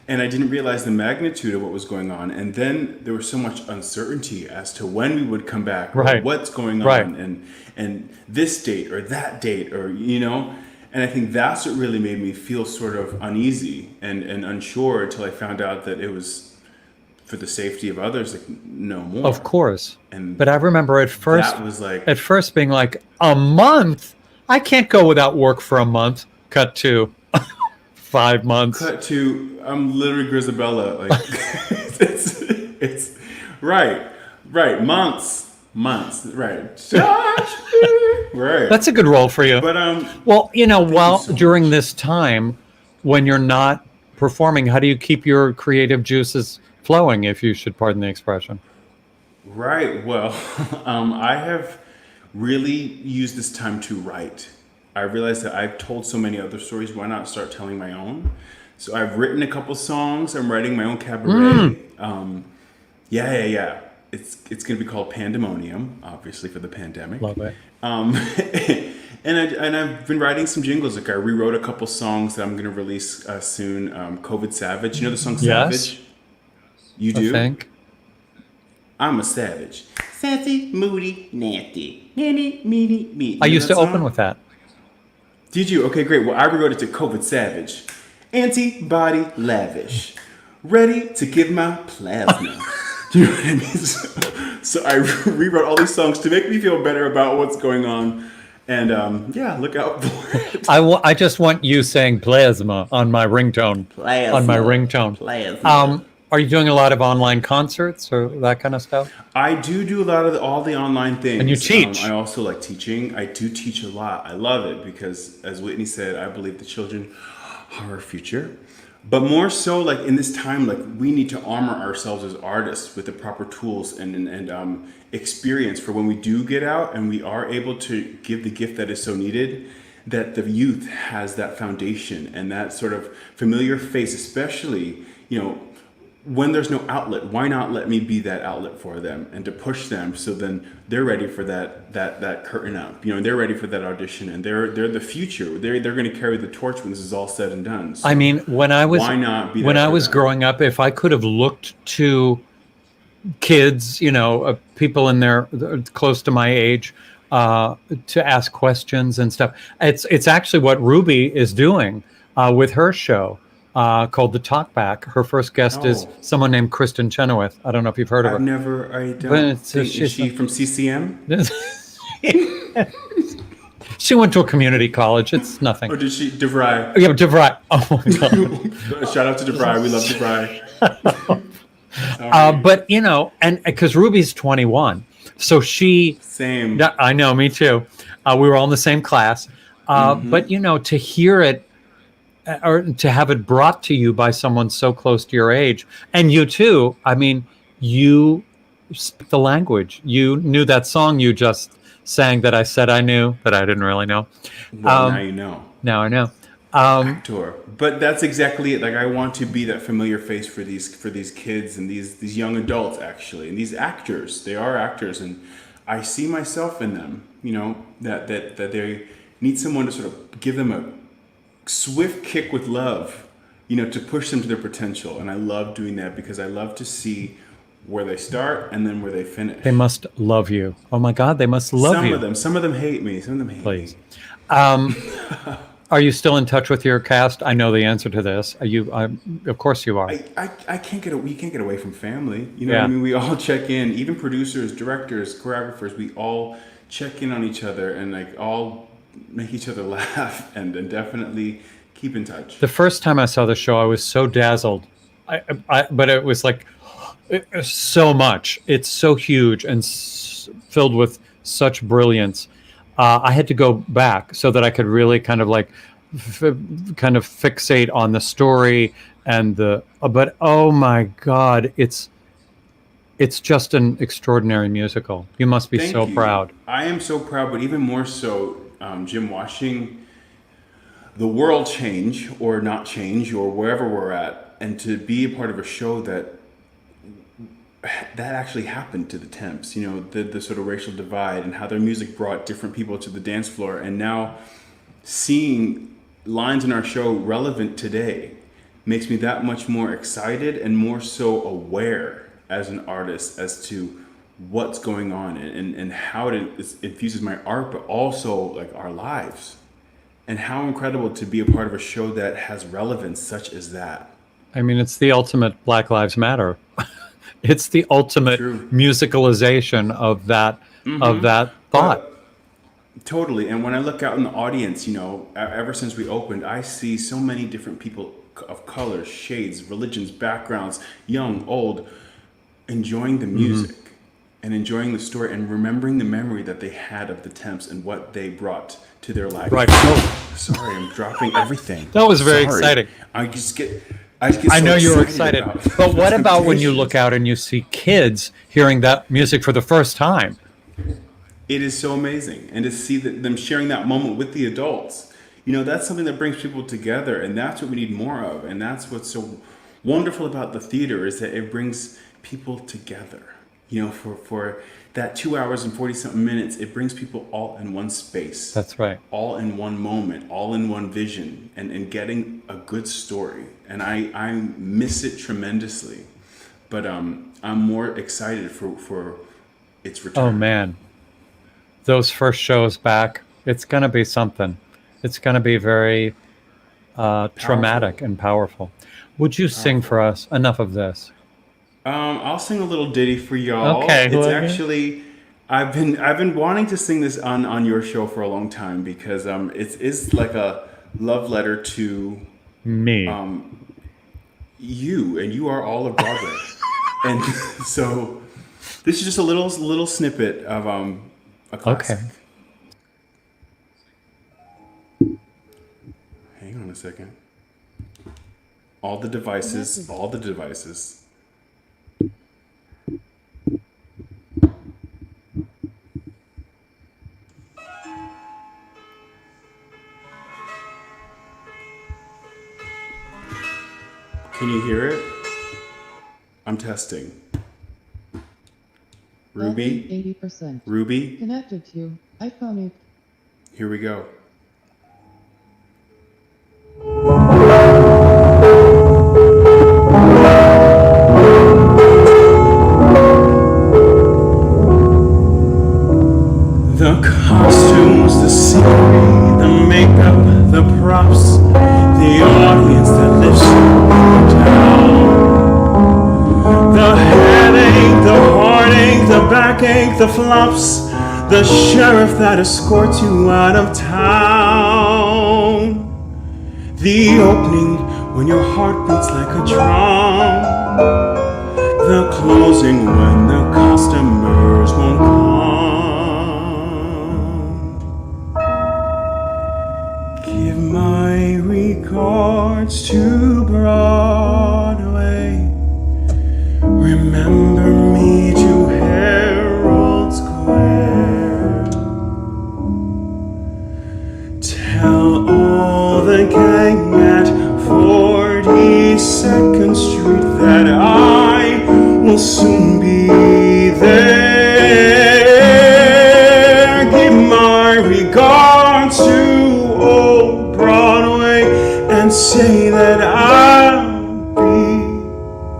And I didn't realize the magnitude of what was going on. And then there was so much uncertainty as to when we would come back, or
Right.
what's going
Right.
on, and this date or that date, or, you know. And I think that's what really made me feel sort of uneasy and unsure until I found out that it was for the safety of others, like, no more.
Of course.
And
But I remember at first,
that was like,
being like, a month? I can't go without work for a month. Cut to 5 months.
cut to, I'm literally Grisabella. Like, it's right. Months, right. Touch me. Right.
That's a good role for you.
But
Well, you know, while
so
during
much.
this time when you're not performing, how do you keep your creative juices flowing, if you should pardon the expression?
Right. Well, I have really used this time to write. I realized that I've told so many other stories. Why not start telling my own? So I've written a couple songs. I'm writing my own cabaret. Yeah. It's going to be called Pandemonium, obviously for the pandemic.
Love it.
And I've been writing some jingles. Like, I rewrote a couple songs that I'm going to release soon. COVID Savage. You know the song
Yes.
Savage? You do?
I think.
I'm a savage. Sassy, moody, nasty. Meeny, meeny, me.
I
You know
used to
that
open
song?
with that.
Did you? Okay, great. Well, I rewrote it to COVID Savage. Antibody lavish. Ready to give my plasma. Do you know what I mean? So I rewrote all these songs to make me feel better about what's going on. And yeah, look out for it.
I just want you saying plasma on my ringtone.
Plasma.
On my ringtone.
Plasma.
Are you doing a lot of online concerts or that kind of stuff?
I do a lot of all the online things.
And you teach.
I also like teaching. I do teach a lot. I love it because, as Whitney said, I believe the children are our future. But more so, like, in this time, like, we need to armor ourselves as artists with the proper tools and experience for when we do get out and we are able to give the gift that is so needed, that the youth has that foundation and that sort of familiar face, especially, you know, when there's no outlet. Why not let me be that outlet for them and to push them, so then they're ready for that curtain up, you know, they're ready for that audition, and they're the future. They're going to carry the torch when this is all said and done. So
I mean, when I was
why not be
when
there
I
for
was
them?
growing up, if I could have looked to kids, you know, people in their close to my age, to ask questions and stuff, it's actually what Ruby is doing with her show. Called The Talkback. Her first guest is someone named Kristen Chenoweth. I don't know if you've heard of
I
her.
don't think, is she from CCM?
She went to a community college. It's nothing.
Or did she, DeVry?
Yeah, DeVry. Oh my God.
Shout out to DeVry. We love DeVry.
But, you know, and because Ruby's 21. So
Same.
I know, me too. We were all in the same class. But, you know, to hear it, or to have it brought to you by someone so close to your age, and you too, I mean, you speak the language. You knew that song you just sang that I said I knew, but I didn't really know.
Well, now you know.
Now I know.
Actor. But that's exactly it. Like, I want to be that familiar face for these kids and these young adults, actually, and these actors. They are actors, and I see myself in them. You know, that they need someone to sort of give them a swift kick with love, you know, to push them to their potential. And I love doing that because I love to see where they start and then where they finish.
They must love you. Oh my God, they must love you.
Some of them hate me. Some of them hate
Please.
me.
Are you still in touch with your cast? I know the answer to this. Are you? Of course you are.
I can't get you can't get away from family. You know
Yeah.
what I mean? We all check in, even producers, directors, choreographers. We all check in on each other and like all make each other laugh and definitely keep in touch.
The first time I saw the show, I was so dazzled. But it was like so much. It's so huge and filled with such brilliance. I had to go back so that I could really kind of like kind of fixate on the story and but oh my God, it's just an extraordinary musical. You must be
Thank
so
you.
proud.
I am so proud, but even more so, Jim, watching the world change or not change or wherever we're at, and to be a part of a show that actually happened to the Temps, you know, the sort of racial divide and how their music brought different people to the dance floor. And now seeing lines in our show relevant today makes me that much more excited and more so aware as an artist as to what's going on and how it infuses my art, but also like our lives. And how incredible to be a part of a show that has relevance such as that.
I mean, it's the ultimate Black Lives Matter. It's the ultimate
True.
musicalization of that thought.
Totally. And when I look out in the audience, you know, ever since we opened, I see so many different people of color, shades, religions, backgrounds, young, old, enjoying the music and enjoying the story and remembering the memory that they had of the Temps and what they brought to their life.
Right. Oh,
sorry, I'm dropping everything.
That was very exciting.
I
know you were excited. But what about when you
Temptations.
look out and you see kids hearing that music for the first time?
It is so amazing. And to see them sharing that moment with the adults, you know, that's something that brings people together. And that's what we need more of. And that's what's so wonderful about the theater is that it brings people together. You know, for that 2 hours and 40-something minutes, it brings people all in one space.
That's right.
All in one moment, all in one vision, and getting a good story. And I miss it tremendously. But I'm more excited for its return.
Oh, man. Those first shows back, it's going to be something. It's going to be very traumatic and powerful. Would you sing for us? Enough of this.
I'll sing a little ditty for y'all.
Okay.
It's actually I've been wanting to sing this on your show for a long time because it's like a love letter to
me.
You, and you are all of Broadway. And so this is just a little snippet of a classic.
Okay.
Hang on a second. All the devices. Can you hear it? I'm testing. Ruby?
80%.
Ruby?
Connected to iPhone 8.
Here we go. The costumes, the scenery, the makeup, the props, the audience that lifts you down. The headache, the heartache, the backache, the flops, the sheriff that escorts you out of town. The opening when your heart beats like a drum. The closing when the customers won't come. Give my regards to Broadway. Remember me to Herald Square. Tell all the gang at 42nd Street that I will soon be there. Give my regards to old Broadway and say that I'll be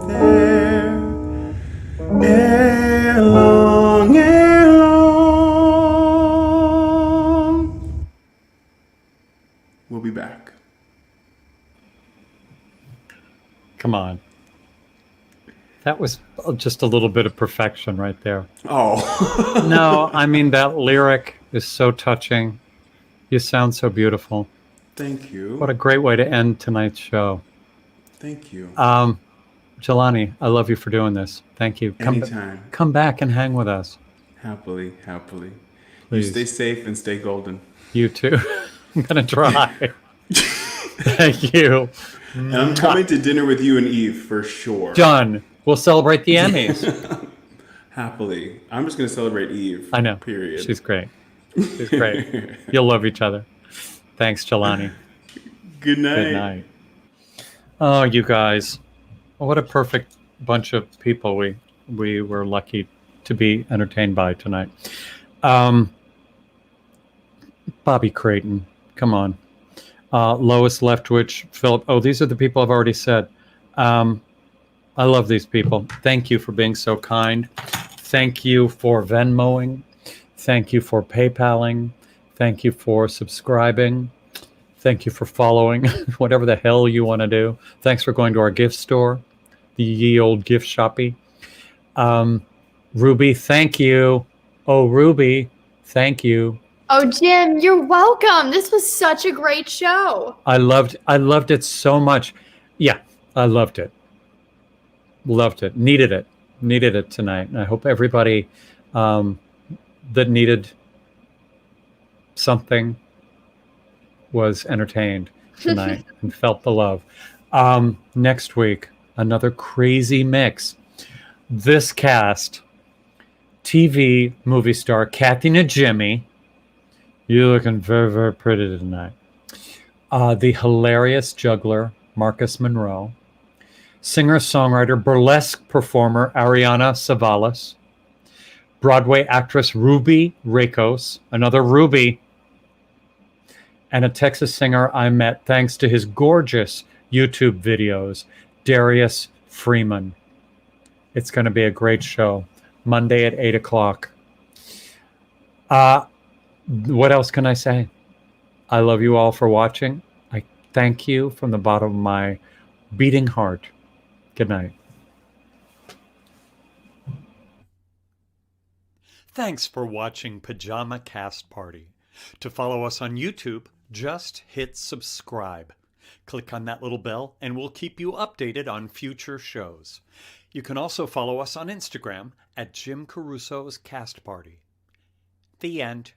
there ere long, ere long. We'll be back.
Come on. That was just a little bit of perfection right there.
Oh.
No, I mean, that lyric is so touching. You sound so beautiful.
Thank you.
What a great way to end tonight's show.
Thank you.
Jelani, I love you for doing this. Thank you.
Anytime.
Come back and hang with us.
Happily, happily.
Please.
You stay safe and stay golden.
You too. I'm going to try. Thank you.
And I'm coming to dinner with you and Eve for sure.
Done. We'll celebrate the Emmys.
Happily. I'm just going to celebrate Eve.
I know.
Period.
She's great. She's great. You'll love each other. Thanks, Jelani.
Good night.
Good night. Oh, you guys. What a perfect bunch of people we were lucky to be entertained by tonight. Bobby Creighton. Come on. Lois Leftwich, Philip. Oh, these are the people I've already said. I love these people. Thank you for being so kind. Thank you for Venmoing. Thank you for PayPaling. Thank you for subscribing. Thank you for following, whatever the hell you want to do. Thanks for going to our gift store, the ye old gift shoppy. Ruby, thank you. Oh, Ruby, thank you.
Oh, Jim, you're welcome. This was such a great show.
I loved it so much. Yeah, I loved it. Loved it. Needed it tonight. And I hope everybody that needed something was entertained tonight and felt the love. Next week, another crazy mix. This cast, TV movie star Kathy Najimy. You're looking very, very pretty tonight. The hilarious juggler, Marcus Monroe. Singer-songwriter, burlesque performer, Ariana Savalas. Broadway actress, Ruby Rakos. Another Ruby. And a Texas singer I met thanks to his gorgeous YouTube videos, Darius Freeman. It's going to be a great show. Monday at 8 o'clock. What else can I say? I love you all for watching. I thank you from the bottom of my beating heart. Good night. Thanks for watching Pajama Cast Party. To follow us on YouTube, just hit subscribe. Click on that little bell and we'll keep you updated on future shows. You can also follow us on Instagram at Jim Caruso's Cast Party. The end.